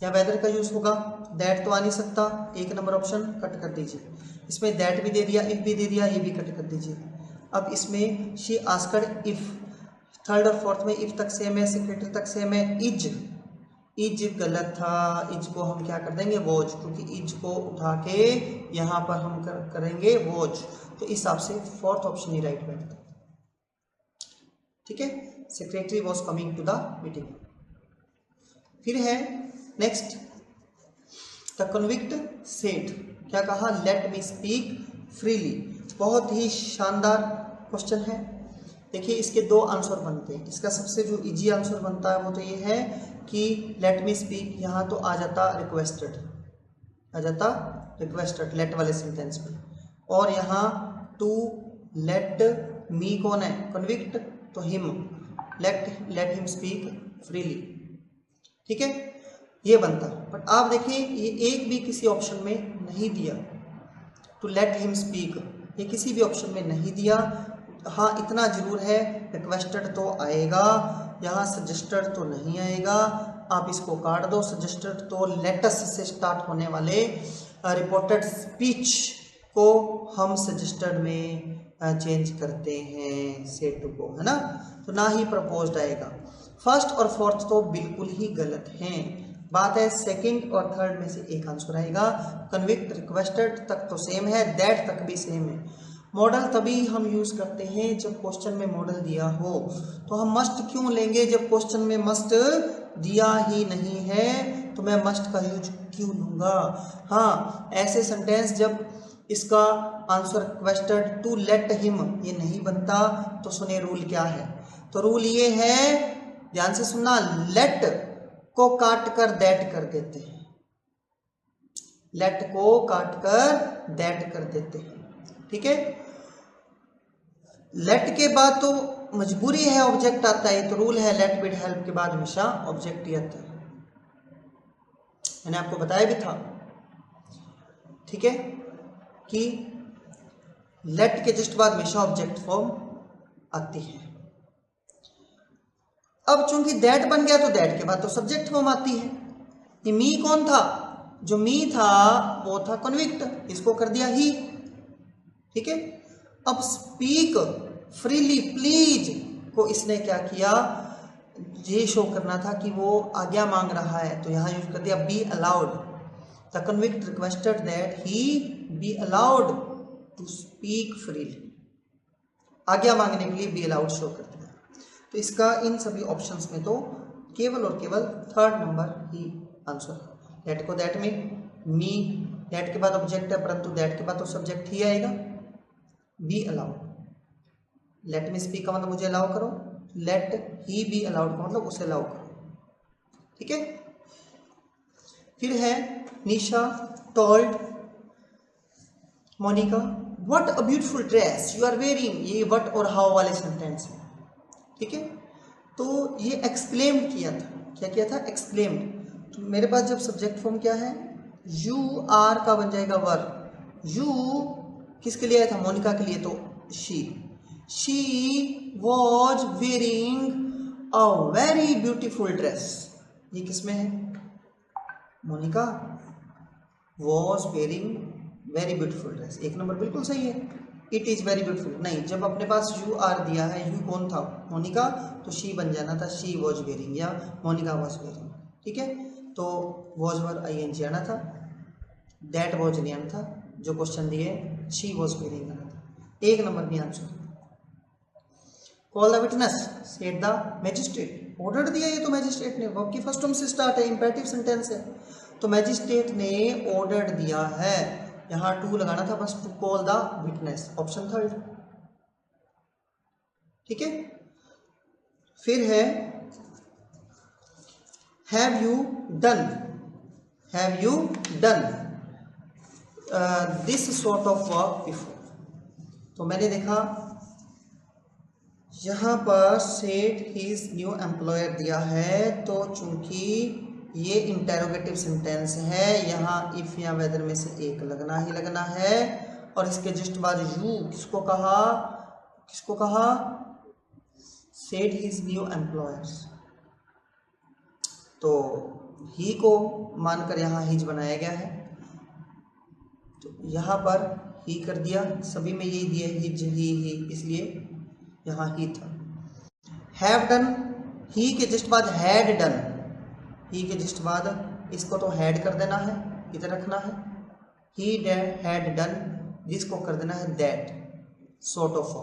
या वेदर का यूज होगा। दैट तो आ नहीं सकता, एक नंबर ऑप्शन कट कर दीजिए। इसमें दैट भी दे दिया, इफ भी दे दिया, ये भी कट कर दीजिए। अब इसमें शी आस्क्ड इफ, थर्ड और फोर्थ में इफ तक सेम है, सेक्रेटरी तक सेम है। इज गलत था, इज को हम क्या कर देंगे? वॉज, क्योंकि इज को उठा के यहाँ पर हम करेंगे वॉज, तो इस हिसाब से फोर्थ ऑप्शन ही राइट बैठता, ठीक है। Secretary was coming to the meeting. फिर है नेक्स्ट, द कन्विक्ट सेड, क्या कहा? Let me speak freely. बहुत ही शानदार क्वेश्चन है। देखिए इसके दो आंसर बनते हैं। इसका सबसे जो इजी आंसर बनता है वो तो ये है कि लेट मी स्पीक, यहाँ तो आ जाता रिक्वेस्टेड, आ जाता रिक्वेस्टेड लेट वाले सेंटेंस में, और यहाँ टू लेट मी कौन है? कन्विक्ट, तो him, let him speak freely, ठीक है, ये बनता। बट आप देखिए ये एक भी किसी ऑप्शन में नहीं दिया, टू लेट हिम स्पीक, ये किसी भी ऑप्शन में नहीं दिया। हाँ इतना जरूर है, रिक्वेस्टेड तो आएगा, यहाँ सजेस्टेड तो नहीं आएगा, आप इसको काट दो। सजेस्टेड तो लेटस से स्टार्ट होने वाले रिपोर्टेड स्पीच को हम सजेस्टेड में चेंज करते हैं, सेड टू को, है ना, तो ना ही प्रपोज्ड आएगा। फर्स्ट और फोर्थ तो बिल्कुल ही गलत हैं। बात है सेकंड और थर्ड में से एक आंसर आएगा। कन्विक्ट रिक्वेस्टेड तक तो सेम है, दैट तक भी सेम है। मॉडल तभी हम यूज करते हैं जब क्वेश्चन में मॉडल दिया हो, तो हम मस्ट क्यों लेंगे जब क्वेश्चन में मस्ट दिया ही नहीं है, तो मैं मस्ट का यूज क्यों लूंगा। हाँ ऐसे सेंटेंस जब इसका answer requested to let him ये नहीं बनता, तो सुने रूल क्या है। तो रूल ये है, ध्यान से सुनना, लेट को काट कर दैट कर देते हैं, लेट को काट कर दैट कर देते हैं, ठीक है। लेट के बाद तो मजबूरी है ऑब्जेक्ट आता है, तो रूल है लेट विद हेल्प के बाद हमेशा ऑब्जेक्ट ही आता है, मैंने आपको बताया भी था, ठीक है, कि लेट के जस्ट बाद हमेशा ऑब्जेक्ट फॉर्म आती है। अब चूंकि दैट बन गया तो दैट के बाद तो सब्जेक्ट फॉर्म आती है। ये मी कौन था? जो मी था वो था कन्विक्ट, इसको कर दिया ही, ठीक है। अब स्पीक फ्रीली प्लीज, को इसने क्या किया, ये शो करना था कि वो आज्ञा मांग रहा है, तो यहाँ यूज कर दिया be allowed. The convict requested that he be allowed to speak freely, आज्ञा मांगने के लिए बी अलाउड शो कर दिया। तो इसका इन सभी ऑप्शंस में तो केवल और केवल third number he answer. That को दैट में, मी दैट के बाद ऑब्जेक्ट है, परंतु दैट के बाद तो सब्जेक्ट ही आएगा। Be allowed, late me speak का मतलब मुझे अलाउ करो, लेट ही बी अलाउड का मतलब उसे अलाउ करो। ठीक है। फिर है Nisha told Monika what a beautiful dress you are wearing, ये व्हाट और हाउ वाले सेंटेंस है। ठीक है। तो ये एक्सक्लेम्ड किया था, क्या किया था, एक्सक्लेम्ड। तो मेरे पास जब सब्जेक्ट फॉर्म क्या है, यू आर का बन जाएगा वर। यू किसके लिए आया था, मोनिका के लिए, तो she was wearing a very beautiful dress. ये किसमें है, Monica was wearing very beautiful dress, एक नंबर बिल्कुल सही है। इट इज़ वेरी ब्यूटीफुल नहीं, जब अपने पास यू आर दिया है, यू कौन था, मोनिका, तो शी बन जाना था शी वॉज वेयरिंग या मोनिका वॉज वेयरिंग। ठीक है। तो was were I N G आना था, दैट वॉज नहीं आना था, जो क्वेश्चन दिए शी वॉज वेयरिंग आना था। एक नंबर भी answer. Call the witness said the magistrate, order दिया ये तो मैजिस्ट्रेट ने, वर्ब की फर्स्ट फॉर्म से स्टार्ट है, इंपैरेटिव सेंटेंस है, तो मैजिस्ट्रेट ने ऑर्डर दिया है, यहाँ टू लगाना था बस, to call the witness, option third. ठीक है। फिर है have you done, have you done this sort of work before. तो मैंने देखा यहाँ पर सेड हिज न्यू एम्प्लॉयर दिया है, तो चूंकि ये इंटेरोगेटिव सेंटेंस है, यहाँ इफ या वेदर में से एक लगना ही लगना है, और इसके जस्ट बाद यू किसको कहा, किसको कहा, सेड हिज न्यू एम्प्लॉयर्स, तो ही को मानकर यहाँ हिज बनाया गया है, तो यहाँ पर ही कर दिया, सभी में यही दिया हिज ही, इसलिए यहाँ ही था। हैव डन, ही के जस्ट बाद हैड डन, ही के जस्ट बाद इसको तो हैड कर देना है, इधर रखना है, ही हैड डन, जिसको कर देना है दैट, सॉर्ट ऑफ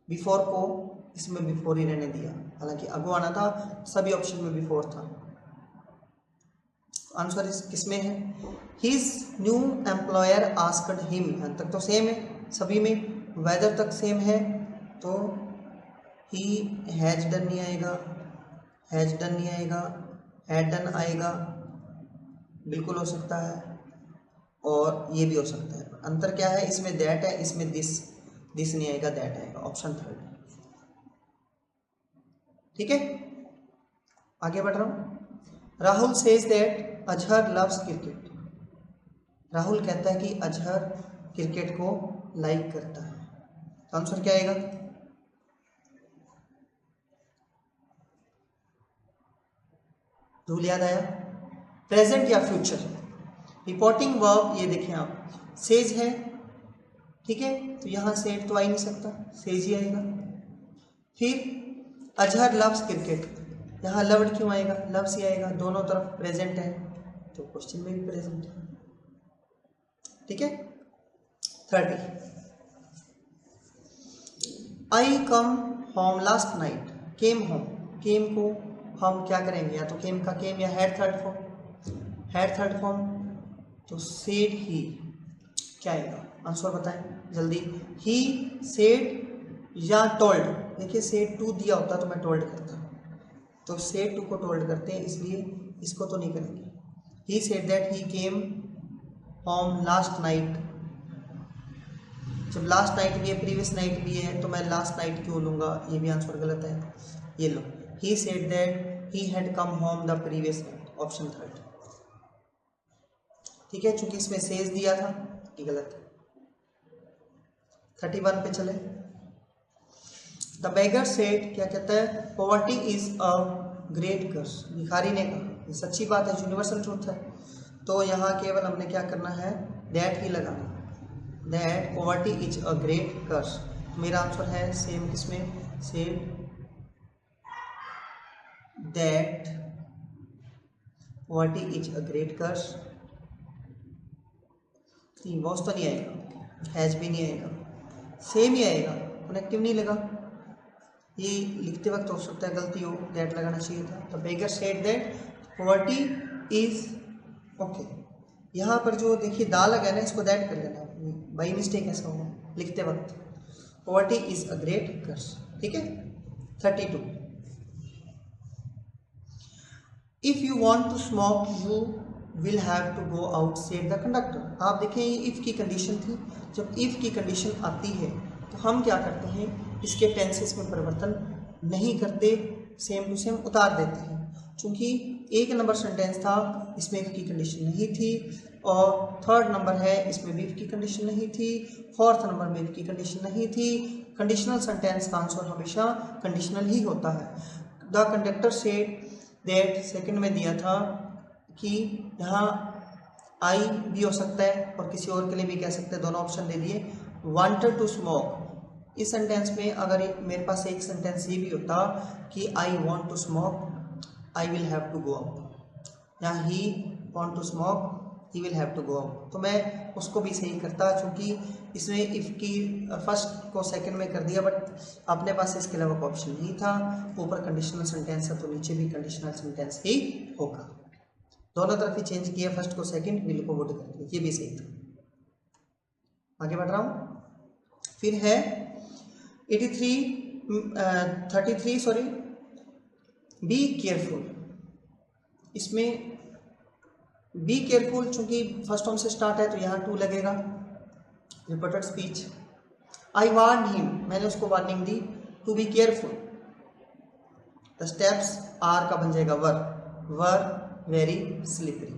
बिफोर को इसमें बिफोर ही रहने दिया, हालांकि अगो आना था, सभी ऑप्शन में बिफोर था। आंसर इस किसमें है, his new employer asked him, यहाँ तक तो सेम है सभी में, वेदर तक सेम है, तो ही हैज डन नहीं आएगा, हैज डन नहीं आएगा, हैड डन आएगा, बिल्कुल हो सकता है, और ये भी हो सकता है। अंतर क्या है, इसमें दैट है, इसमें दिस नहीं आएगा, दैट आएगा, ऑप्शन थर्ड। ठीक है। आगे बढ़ रहा हूँ। Rahul says that Azhar loves cricket, Rahul कहता है कि अजहर क्रिकेट को लाइक करता है, तो आंसर क्या आएगा, रूल याद आया, प्रेजेंट या फ्यूचर। रिपोर्टिंग वर्ब ये देखें आप, सेज है, ठीक है, तो यहाँ सेड तो आ ही नहीं सकता, सेज ही आएगा। फिर अजहर लव्स क्रिकेट, यहाँ लव्ड क्यों आएगा, लव्स ही आएगा, दोनों तरफ प्रेजेंट है, तो क्वेश्चन में भी प्रेजेंट है। ठीक है। 30 I come home last night, came home, came को हम क्या करेंगे, या तो केम का केम या had third form, had third form, तो सेड ही क्या आएगा, आंसर बताएं जल्दी, ही सेड या टोल्ड, देखिए सेड टू दिया होता तो मैं टोल्ड करता, तो सेड टू को टोल्ड करते हैं, इसलिए इसको तो नहीं करेंगे। ही said that he came home last night, जब लास्ट नाइट भी है, प्रीवियस नाइट भी है, तो मैं लास्ट नाइट क्यों लूँगा, ये भी आंसर गलत है, ये लो, he said that he had come home the previous night, option third. ठीक है, चूंकि इसमें सेज दिया था, ये गलत है। 31 पे चले। द बेगर सेड, क्या कहता है, पॉवर्टी इज अ ग्रेट कर्स, भिखारी ने कहा, ये सच्ची बात है, यूनिवर्सल ट्रूथ है, तो यहाँ केवल हमने क्या करना है, दैट ही लगाना, that poverty is a great curse. मेरा आंसर है सेम, किसमें, said that poverty is a great curse. Was तो नहीं आएगा, हैज भी नहीं आएगा, सेम ही आएगा, कनेक्टिव नहीं लगा। ये लिखते वक्त हो सकता है गलती हो, दैट लगाना चाहिए था। तो beggar said that poverty is, okay, यहाँ पर जो देखिए दा लगा है ना, इसको दैट कर लेना, बाई मिस्टेक ऐसा हुआ लिखते वक्त। Poverty is a great curse, ठीक है। 32, if you want to smoke you will have to go out said the conductor. आप देखें ये इफ़ की कंडीशन थी। जब इफ़ की कंडीशन आती है तो हम क्या करते हैं, इसके टेंसेस में परिवर्तन नहीं करते, सेम टू सेम उतार देते हैं। चूँकि 1 नंबर सेंटेंस था, इसमें इफ़ की कंडीशन नहीं थी, और 3rd नंबर है, इसमें भी इफ़ की कंडीशन नहीं थी, 4th नंबर में इफ़ की कंडीशन नहीं थी। कंडीशनल सेंटेंस का आंसर हमेशा कंडीशनल ही होता है। The conductor said that, second में दिया था कि यहाँ आई भी हो सकता है और किसी और के लिए भी कह सकते हैं, दोनों ऑप्शन दे दिए। वांटेड टू स्मोक, इस सेंटेंस में अगर मेरे पास एक सेंटेंस ये भी होता कि I want to smoke I will have to go out, या he want to smoke he will have to go out, तो मैं उसको भी सही करता। चूँकि इसमें इफ़ की फर्स्ट को सेकंड में कर दिया, बट अपने पास इसके अलावा कोई ऑप्शन नहीं था। ऊपर कंडीशनल सेंटेंस है तो नीचे भी कंडीशनल सेंटेंस ही होगा। दोनों तरफ ही चेंज किया, फर्स्ट को सेकंड, विल को वुड कर दिया, ये भी सही था। आगे बढ़ रहा हूँ। फिर है 33 सॉरी, बी केयरफुल। इसमें बी केयरफुल चूंकि फर्स्ट फॉर्म से स्टार्ट है तो यहाँ टू लगेगा। Reported speech, I warn him, मैंने उसको वार्निंग दी, to be careful. The steps are का बन जाएगा वर वेरी स्लिपरी।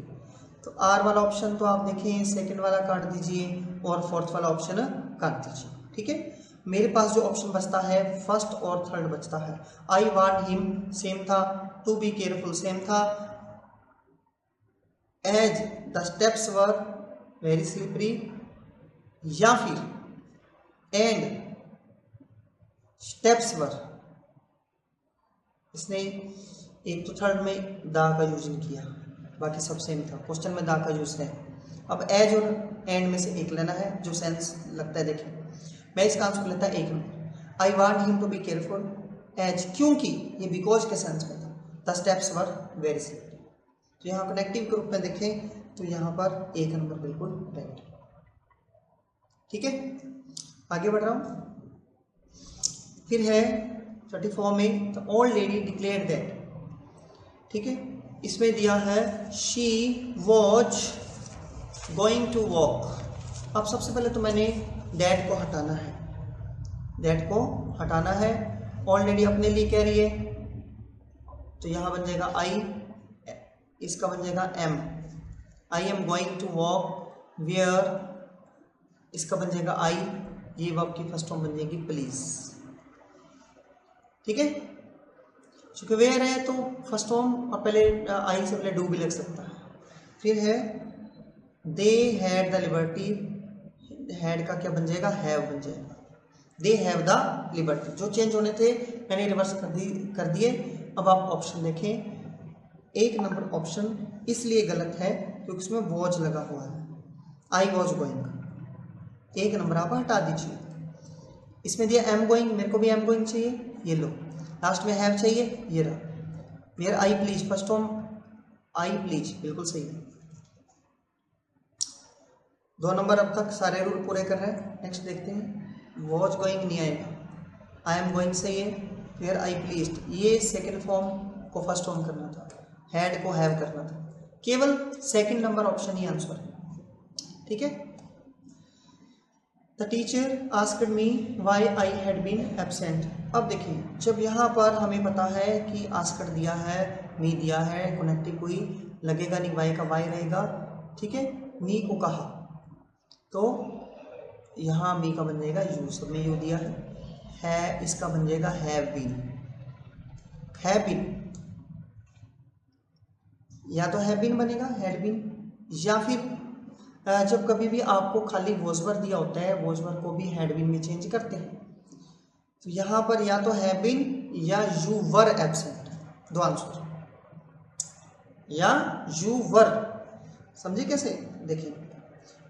तो आर वाला ऑप्शन तो आप देखें, सेकंड वाला काट दीजिए और 4th वाला ऑप्शन काट दीजिए, ठीक है। मेरे पास जो ऑप्शन बचता है फर्स्ट और थर्ड बचता है। आई वार्न हिम सेम था, टू बी केयरफुल सेम था, as the steps were very slippery, या फिर एंड स्टेप्स वर। इसने एक तो थर्ड में दा का यूज नहीं किया, बाकी सब सेम था। क्वेश्चन में दा का यूज है। अब एज और एंड में से एक लेना है जो सेंस लगता है। देखिए मैं इसका आंसर लेता है 1 number, I want him to be careful as, क्योंकि ये बिकॉज के सेंस में था। The steps were very slippery. तो यहाँ कनेक्टिव के रूप में देखें तो यहाँ पर 1 नंबर बिल्कुल राइट, ठीक है। आगे बढ़ रहा हूँ। फिर है 34 में, the old lady declared that, ठीक है। इसमें दिया है she was going to walk. अब सबसे पहले तो मैंने दैट को हटाना है, दैट को हटाना है। ओल्ड लेडी अपने लिए कह रही है तो यहाँ बन जाएगा आई, इसका बन जाएगा am, I am going to walk where, इसका बन जाएगा आई, ये वर्ब की फर्स्ट फॉर्म बन जाएगी प्लीज, ठीक है। क्योंकि वेयर है तो फर्स्ट फॉर्म और पहले आई से पहले डू भी लग सकता है। फिर है they had the liberty, had का क्या बन जाएगा, हैव बन जाएगा। दे हैव द लिबर्टी, जो चेंज होने थे मैंने रिवर्स कर दिए। अब आप ऑप्शन देखें, 1 नंबर ऑप्शन इसलिए गलत है क्योंकि उसमें वॉज लगा हुआ है, आई वॉज गोइंग। 1 नंबर आप हटा दीजिए। इसमें दिया एम गोइंग, मेरे को भी एम गोइंग चाहिए, ये लो। लास्ट में हैव चाहिए, ये रहा। Where I please, first form I please, बिल्कुल सही है। 2 नंबर अब तक सारे रूल पूरे कर रहे हैं। नेक्स्ट देखते हैं, वॉज गोइंग नहीं आएगा, आई एम गोइंग सही है। वेयर आई प्लीज, ये सेकेंड फॉर्म को फर्स्ट फॉर्म करना था, हैड को हैव करना था। केवल 2nd नंबर ऑप्शन ही आंसर है, ठीक है। The teacher asked me why I had been absent. अब देखिए जब यहाँ पर हमें पता है कि आस्क्ड दिया है, मी दिया है, कनेक्टिव कोई लगेगा नहीं, वाई का वाई रहेगा, ठीक है। मी को कहा तो यहाँ मी का बन जाएगा यू, सब में यू दिया है, इसका बन जाएगा हैव बीन, हैव बीन, या तो हैव बीन बनेगा, हैड बीन, या फिर जब कभी भी आपको खाली वॉजवर दिया होता है, वॉजवर को भी हैड बीन में चेंज करते हैं। तो यहाँ पर या तो हैव बीन या यू वर एब्सेंट, 2 आंसर। या यू वर। समझे कैसे? देखिए,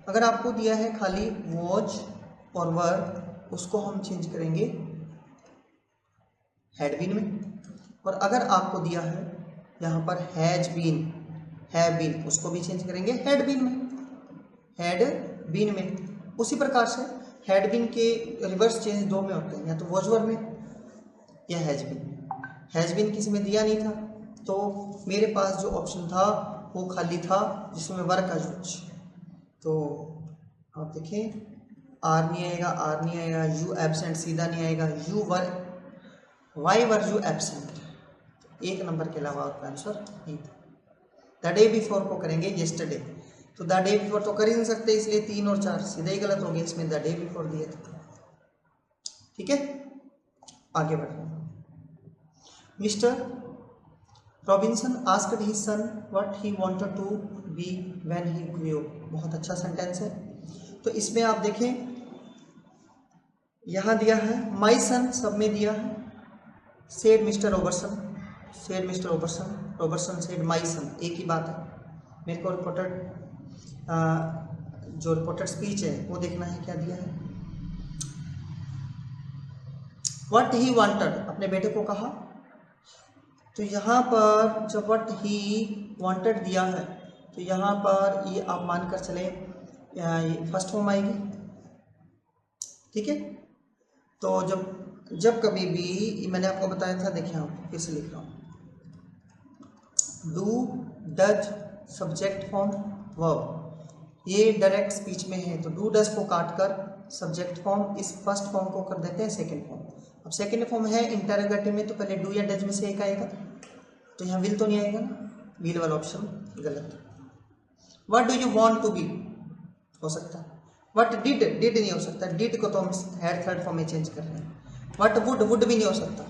अगर आपको दिया है खाली वॉच और वर, उसको हम चेंज करेंगे हैड बीन में, और अगर आपको दिया है यहाँ पर हैज बीन, हैव बीन, उसको भी चेंज करेंगे हैड बीन में, हैड बीन में। उसी प्रकार से हैड बीन के रिवर्स चेंज दो में होते हैं, या तो वॉज वर में या हैज बीन। हैज बीन किसी में दिया नहीं था, तो मेरे पास जो ऑप्शन था वो खाली था जिसमें वर का यूज। तो आप देखें, आर नहीं आएगा, आर नहीं आएगा, यू एब्सेंट सीधा नहीं आएगा, you were, why were you absent, एक नंबर के अलावा आपका आंसर नहीं था। द डे बिफोर को करेंगे येस्टरडे, तो द डे बिफोर तो कर ही नहीं सकते, इसलिए 3 और 4 सीधा ही गलत हो गया, इसमें द डे बिफोर दिया था। ठीक है, आगे बढ़ रहे हैं। Mister Robinson asked his son what he wanted to be when he grew. बहुत अच्छा सेंटेंस है। तो इसमें आप देखें, यहाँ दिया है माई सन, सब में दिया है, said mister Robertson, said mister Robertson, Robertson said my son, एक ही बात है। मेरे को रिपोर्टेड जो रिपोर्टेड स्पीच है वो देखना है, क्या दिया है। व्हाट ही वांटेड, अपने बेटे को कहा, तो यहाँ पर जब व्हाट ही वांटेड दिया है तो यहाँ पर ये आप मानकर चले ये फर्स्ट फॉर्म आएगी। ठीक है, तो जब कभी भी, मैंने आपको बताया था, देखिए आप फिर से लिख रहा हूँ, do does subject form verb, ये डायरेक्ट स्पीच में है, तो डू डज को काट कर सब्जेक्ट फॉर्म, इस फर्स्ट फॉर्म को कर देते हैं सेकंड फॉर्म। अब सेकंड फॉर्म है इंटरोगेटिव में, तो पहले डू या डज में से एक आएगा, तो यहाँ विल तो नहीं आएगा, विल वाला ऑप्शन गलत। What do you want to be हो सकता है, व्हाट डिड नहीं हो सकता, डिड को तो हम थर्ड फॉर्म में चेंज कर रहे हैं। व्हाट वुड भी नहीं हो सकता,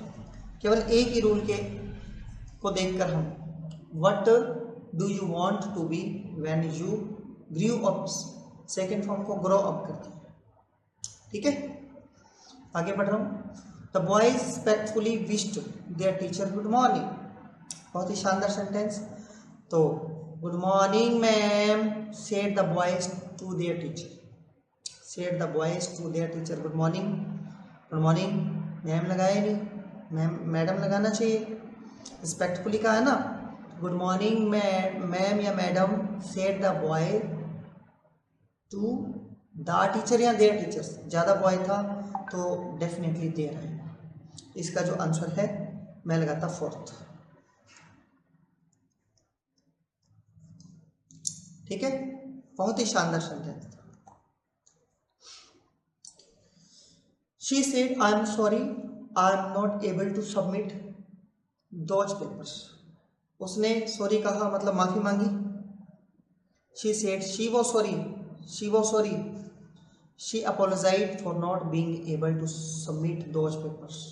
केवल एक ही रूल के को देखकर हम what do you want to be when you grew up, second form को ग्रो अप करते हैं। ठीक है, आगे बढ़ रहा हूँ। The boys respectfully wished their teacher good morning, बहुत ही शानदार सेंटेंस। तो good morning ma'am, said the boys to their teacher, said the boys to their teacher good morning. Good morning ma'am लगाया नहीं, मैम मैडम लगाना चाहिए, respectfully कहा है ना। गुड मॉर्निंग मैम या madam, said the boy to the teacher या their teachers, ज़्यादा बॉय था तो डेफिनेटली देयर है। इसका जो आंसर है मैं लगाता फोर्थ। ठीक है, बहुत ही शानदार सेंटेंस था। She said I am sorry I am not able to submit those papers, उसने सॉरी कहा मतलब माफी मांगी। She said she was sorry, she was sorry, she apologised for not being able to submit those papers.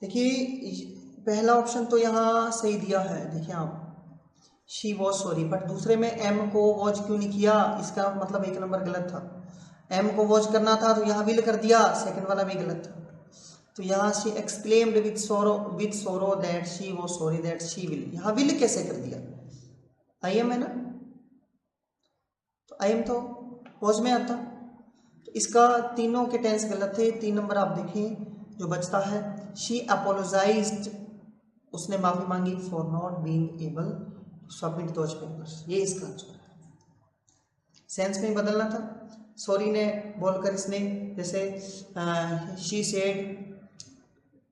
देखिए पहला option तो यहाँ सही दिया है, देखिए आप, शी वॉज सॉरी, बट दूसरे में एम को वॉज क्यों नहीं किया, इसका मतलब एक नंबर गलत था। एम को वॉच करना था तो यहाँ विल कर दिया, सेकंड वाला भी गलत था। तो यहाँ शी एक्सक्लेम्ड विद सोरो that she was sorry that she will, यहाँ विल कैसे कर दिया, आई एम है ना, तो आई एम तो वॉज में आता। तो इसका तीनों के टेंस गलत थे। 3 नंबर आप देखें जो बचता है, शी अपोलोजाइज्ड, उसने माफी मांगी, for not being able to submit those papers, ये इसका आंसर है। सेंस में बदलना था, सॉरी ने बोलकर इसने, जैसे she said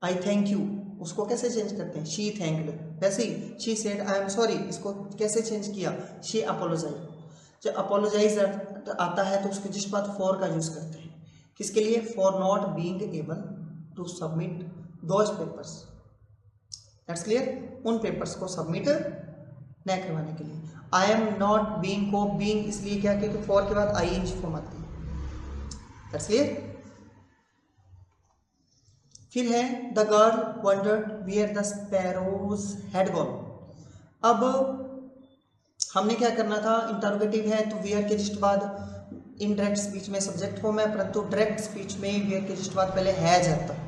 I thank you, उसको कैसे चेंज करते हैं, शी थैंक्ड, वैसे ही she said I am sorry, इसको कैसे चेंज किया, शी अपोलोजाइज। जब अपोलोजाइज आता है तो उसके जिस बात फॉर का यूज करते हैं, किसके लिए, for not being able to submit those papers, that's clear, उन पेपर्स को सबमिट न करवाने के लिए। आई एम नॉट बीइंग को बीइंग इसलिए क्या, क्योंकि फॉर के बाद आई एन जी फॉर्म आती है, दैट्स क्लियर। फिर है the girl wondered where the sparrows had gone. अब हमने क्या करना था, इंटरोगेटिव है तो वेयर के जस्ट बाद इनडायरेक्ट स्पीच में सब्जेक्ट फॉर्म है, परंतु डायरेक्ट स्पीच में वेयर के जस्ट बाद पहले हैज आता है,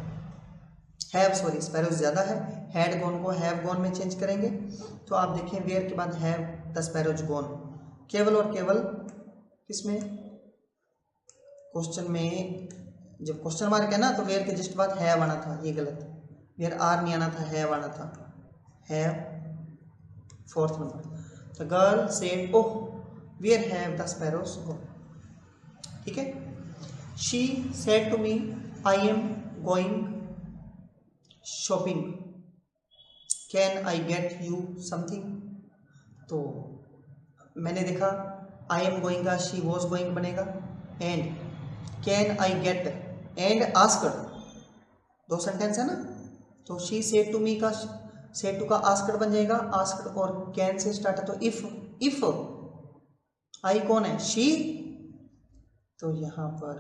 हैव सॉरी स्पैरोज ज़्यादा है, हैड गॉन को हैव गॉन में चेंज करेंगे तो आप देखें वेयर के बाद हैव द स्पैरोज गॉन, केवल और केवल किसमें, क्वेश्चन में जब क्वेश्चन मार्क है ना तो वेयर के जस्ट बाद हैव आना था, ये गलत, वेयर आर नहीं आना था, हैव आना था, have fourth number. The girl said oh where have the sparrows gone, ठीक है। She said to me I am going shopping, can I get you something, तो मैंने देखा आई एम गोइंग का शी वॉज गोइंग बनेगा, and can I get and asked, दो sentence है ना, तो शी सेड टू मी का सेड टू का आस्क्ड बन जाएगा, आस्क्ड और कैन से स्टार्ट है तो इफ आई कौन है, शी, तो यहां पर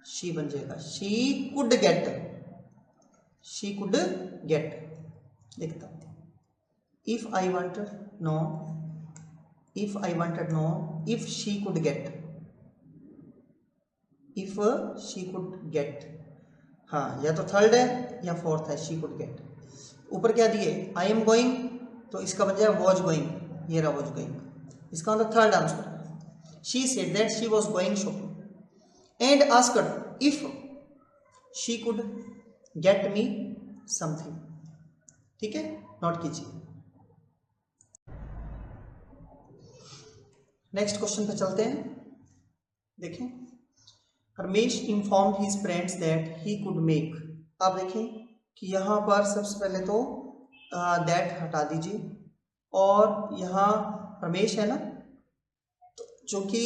शी बन जाएगा, she could get, she could get, देखता हूं, if I wanted know, if I wanted know if she could get, if she could get, हाँ या तो थर्ड है या फोर्थ है, शी कुड गेट। ऊपर क्या दिए आई एम गोइंग, तो इसका बन जाएगा वॉज गोइंग, ये रहा वॉज गोइंग, इसका मतलब third answer. She said that she was going shopping and asked if she could get me something, ठीक है, नोट कीजिए। नेक्स्ट क्वेश्चन पे चलते हैं, देखें, Ramesh informed his friends that he could make, आप देखें कि यहाँ पर सबसे पहले तो दैट हटा दीजिए और यहाँ रमेश है ना, तो चूंकि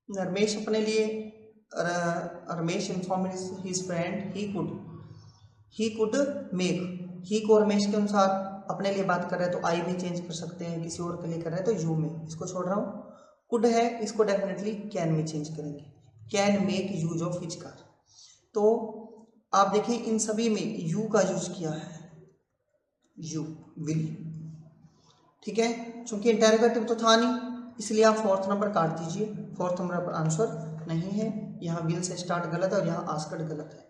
रमेश अपने लिए Ramesh informed his friend he could make, he को रमेश के अनुसार अपने लिए बात कर रहे हैं तो आई भी चेंज कर सकते हैं, किसी और के लिए कर रहे हैं तो यू में, इसको छोड़ रहा हूँ। कुड है इसको डेफिनेटली कैन में चेंज करेंगे, can make use of his car, तो आप देखें इन सभी में यू का यूज किया है, यू विल, ठीक है, चूंकि इंटेरोगेटिव तो था नहीं इसलिए आप फोर्थ नंबर काट दीजिए, फोर्थ नंबर पर आंसर नहीं है, यहाँ विल से स्टार्ट गलत है और यहाँ आस्क्ड गलत है।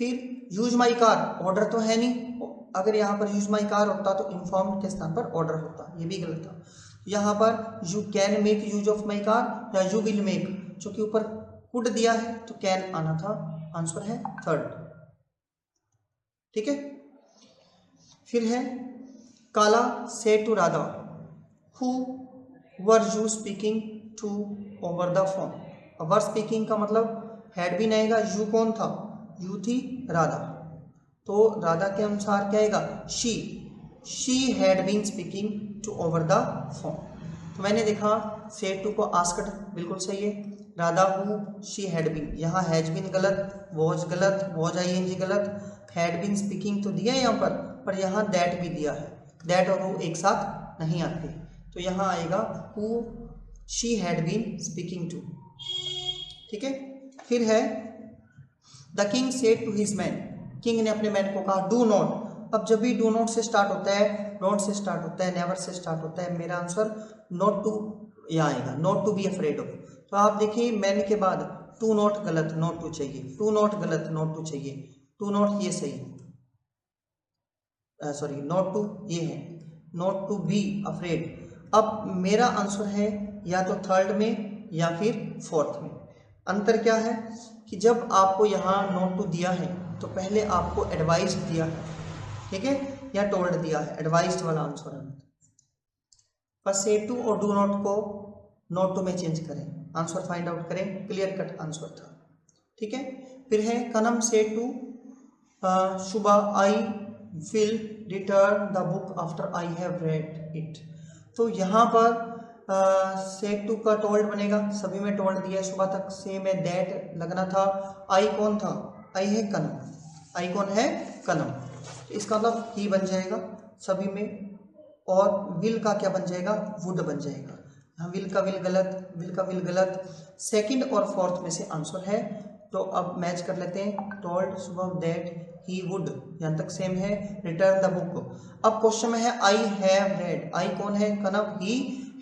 फिर यूज माई कार, ऑर्डर तो है नहीं, अगर यहाँ पर यूज माई कार होता तो इन्फॉर्म के स्थान पर ऑर्डर होता, ये भी गलत था। यहाँ पर you can make use of my car या यू विल मेक, चूंकि ऊपर कुड दिया है तो कैन आना था, आंसर है थर्ड, ठीक है। फिर है Kala said to Radha who were you speaking to over the phone, were speaking का मतलब हैड भी नहीं आएगा, यू कौन था, यू थी राधा, तो राधा के अनुसार क्या आएगा, she had been speaking to over the phone, तो मैंने देखा सेड टू को आस्क्ड बिल्कुल सही है, Radha who she had been, यहाँ हैज बीन गलत, वॉज गलत, वॉज आईएनजी गलत, हैड बीन स्पीकिंग तो दिया है यहाँ पर यहाँ दैट भी दिया है, दैट और हु एक साथ नहीं आते, तो यहाँ आएगा who she had been speaking to, ठीक है। फिर है the king said to his man, king ने अपने मैन को कहा डू नॉट, अब जब भी डू नॉट से स्टार्ट होता है, डोंट से स्टार्ट होता है, नेवर से स्टार्ट होता है, मेरा आंसर नॉट टू यहाँ आएगा, not to be afraid of, तो आप देखिए मैन के बाद टू नॉट गलत, नॉट टू चाहिए, टू नॉट गलत, नॉट टू चाहिए, टू नॉट ये सही, सॉरी नॉट टू ये है, नॉट टू बी अफ्रेड। अब मेरा आंसर है या तो थर्ड में या फिर फोर्थ में। अंतर क्या है कि जब आपको यहाँ नॉट टू दिया है तो पहले आपको एडवाइस दिया है, ठीक है, या टोल्ड दिया है, एडवाइस्ड वाला आंसर है, बस से टू और डू नॉट को नॉट टू में चेंज करें, आंसर फाइंड आउट करें, क्लियर कट आंसर था, ठीक है। फिर है कनम से टू सुबह I will return the book after I have read it, तो यहाँ पर सेट टू का टोल्ड बनेगा, सभी में टोल्ड दिया है, सुबह तक से में दैट लगना था, आई कौन था, आई है कनम, आई कौन है कनम, इसका मतलब ही बन जाएगा सभी में, और विल का क्या बन जाएगा, वुड बन जाएगा, यहाँ विल का विल गलत, विल का विल गलत, सेकंड और फोर्थ में से आंसर है, तो अब मैच कर लेते हैं, टोल्ड सुबह दैट ही वुड, यहाँ तक सेम है, रिटर्न द बुक। अब क्वेश्चन में है आई हैव रेड, आई कौन है कनम, ही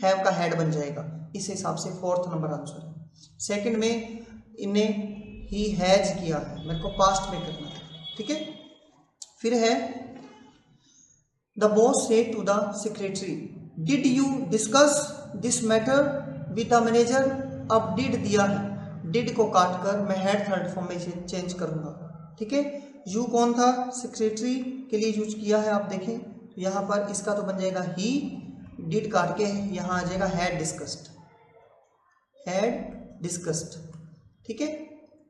हैव का हेड बन जाएगा, इस हिसाब से फोर्थ नंबर आंसर है। सेकंड में इन्हें ही हैज किया है, मेरे को पास्ट में करना है, ठीक है। फिर है the boss said to the secretary, did you discuss this matter with the manager. अब डिड दिया है, डिड को काट कर मैं हेड थर्ड फॉर्म में चेंज करूंगा, ठीक है। यू कौन था, सेक्रेटरी के लिए यूज किया है, आप देखें तो यहाँ पर इसका तो बन जाएगा ही, डिड काट के यहाँ आ जाएगा हैड डिस्कस्ड, हैड डिस्कस्ड, ठीक है।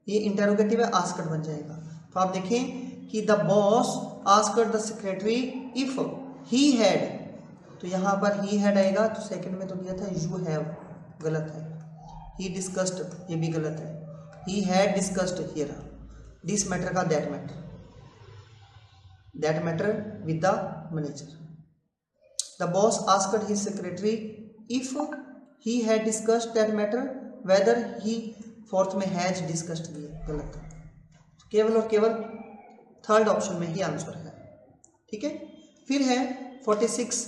ये इंटेरोगेटिव है, आस्क्ड बन जाएगा। तो आप देखें कि the boss asked the secretary if he had, तो यहाँ पर ही हैड आएगा, तो सेकंड में तो दिया था यू हैव, गलत है। ही डिस्कस्ड, ये भी गलत है। He had discussed here this matter का that matter with the manager. The boss asked his secretary if he had discussed that matter whether he, fourth में हैज डिस्कस्ड दिया, गलत है। केवल और केवल थर्ड ऑप्शन में ही आंसर है, ठीक है। फिर है 46,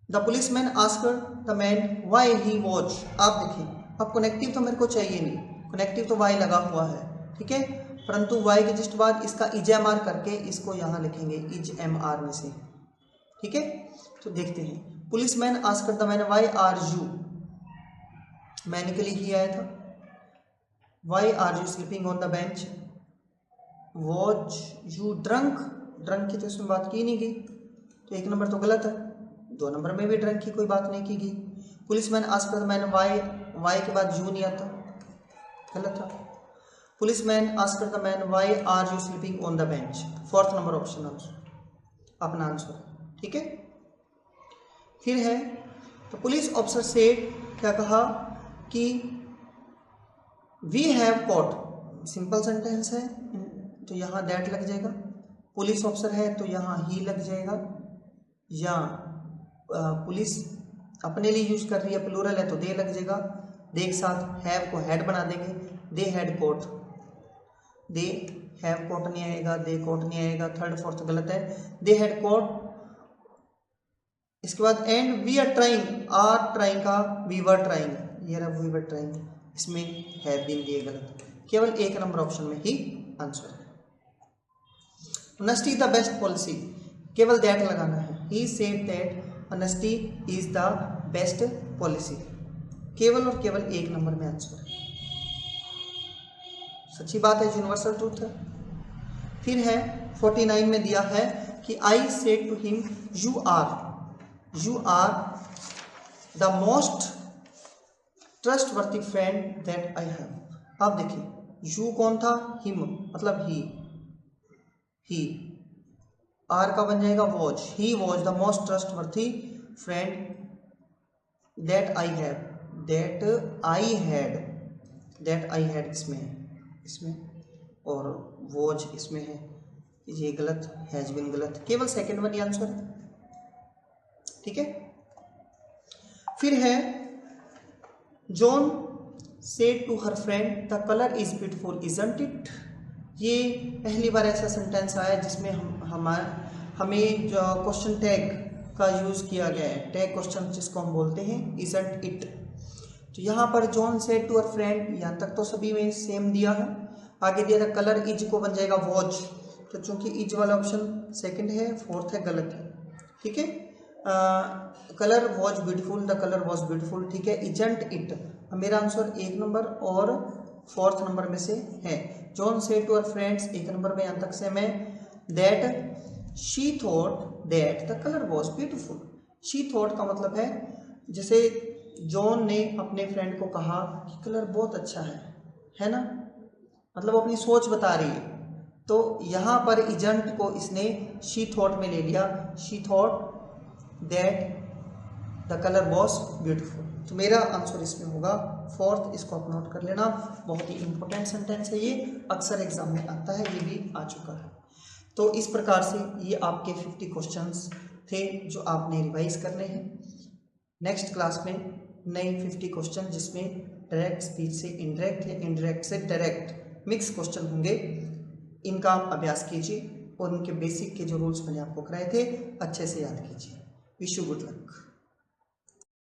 the policeman asked the man why he watch. आप देखिए, अब कनेक्टिव तो मेरे को चाहिए नहीं, कनेक्टिव तो वाई लगा हुआ है, ठीक है, परंतु वाई के जस्ट बाद इसका इज एम आर करके इसको यहाँ लिखेंगे इज एम आर में से, ठीक है। तो देखते हैं, policeman asked the man why are you, मैंने के लिए ही आया था। Why are you sleeping on the bench, watch you drunk, drunk की तो इसमें बात की नहीं गई, तो एक नंबर तो गलत है। 2 नंबर में भी ड्रंक की कोई बात नहीं की गई। Policeman asked the man why, why के बाद यू नहीं आता, गलत था। Policeman asked the man why are you sleeping on the bench, fourth number option अपना आंसर, ठीक है। फिर है तो पुलिस ऑफिसर सेड, क्या कहा कि we have caught, simple sentence है तो यहाँ दैट लग जाएगा। पुलिस ऑफिसर है तो यहाँ ही लग जाएगा, या पुलिस अपने लिए यूज कर रही है, प्लूरल है तो दे लग जाएगा। दे के साथ हैव को हैड बना देंगे, they had cot, they have caught नहीं आएगा, दे कॉट नहीं आएगा, थर्ड फोर्थ गलत है, दे हैड कॉट। इसके बाद and we are trying, are trying का वी वर ट्राइंग, ये रहा वी वर ट्राइंग, इसमें हैव बीन दिए गलत, केवल एक नंबर ऑप्शन में ही आंसर है। ऑनेस्टी द बेस्ट पॉलिसी, केवल दैट लगाना है। He said that honesty is the best policy, केवल और केवल एक नंबर में आंसर है, सच्ची बात है, यूनिवर्सल ट्रूथ है। फिर है 49 में दिया है कि I said to him you are the most trustworthy friend that I have. आप देखिए, यू कौन था, हिम मतलब ही, आर का बन जाएगा was, he was the most trustworthy friend that I have, that I had इसमें और वॉज इसमें है, ये गलत, हैज बीन गलत, केवल सेकंड वन आंसर है, ठीक है। फिर है John said to her friend the colour is beautiful isn't it. ये पहली बार ऐसा सेंटेंस आया जिसमें हमें जो क्वेश्चन टैग का यूज़ किया गया है, टैग क्वेश्चन जिसको हम बोलते हैं इजंट इट। तो यहाँ पर John said to her friend, यहाँ तक तो सभी में सेम दिया है, आगे दिया था कलर इज को बन जाएगा वॉच, तो चूंकि इज वाला ऑप्शन सेकंड है, फोर्थ है गलत है, ठीक है। Colour was beautiful, the colour was beautiful, ठीक है। इजंट इट, मेरा आंसर एक नंबर और फोर्थ नंबर में से है। John said to her friends, एक नंबर में यहाँ तक से मैं, that she thought that the colour was beautiful. She thought का मतलब है जैसे जॉन ने अपने फ्रेंड को कहा कि कलर बहुत अच्छा है ना, मतलब अपनी सोच बता रही है, तो यहाँ पर इजंट को इसने शी थॉट में ले लिया, she thought that the colour was beautiful. तो मेरा आंसर इसमें होगा फोर्थ, इसको आप नोट कर लेना, बहुत ही इंपॉर्टेंट सेंटेंस है ये, अक्सर एग्जाम में आता है, ये भी आ चुका है। तो इस प्रकार से ये आपके 50 क्वेश्चंस थे जो आपने रिवाइज करने हैं। नेक्स्ट क्लास में नए 50 क्वेश्चन जिसमें डायरेक्ट स्पीच से इनडायरेक्ट या इनडायरेक्ट से डायरेक्ट मिक्स क्वेश्चन होंगे, इनका आप अभ्यास कीजिए और उनके बेसिक के जो रूल्स मैंने आपको कराए थे अच्छे से याद कीजिए। Wish you good luck.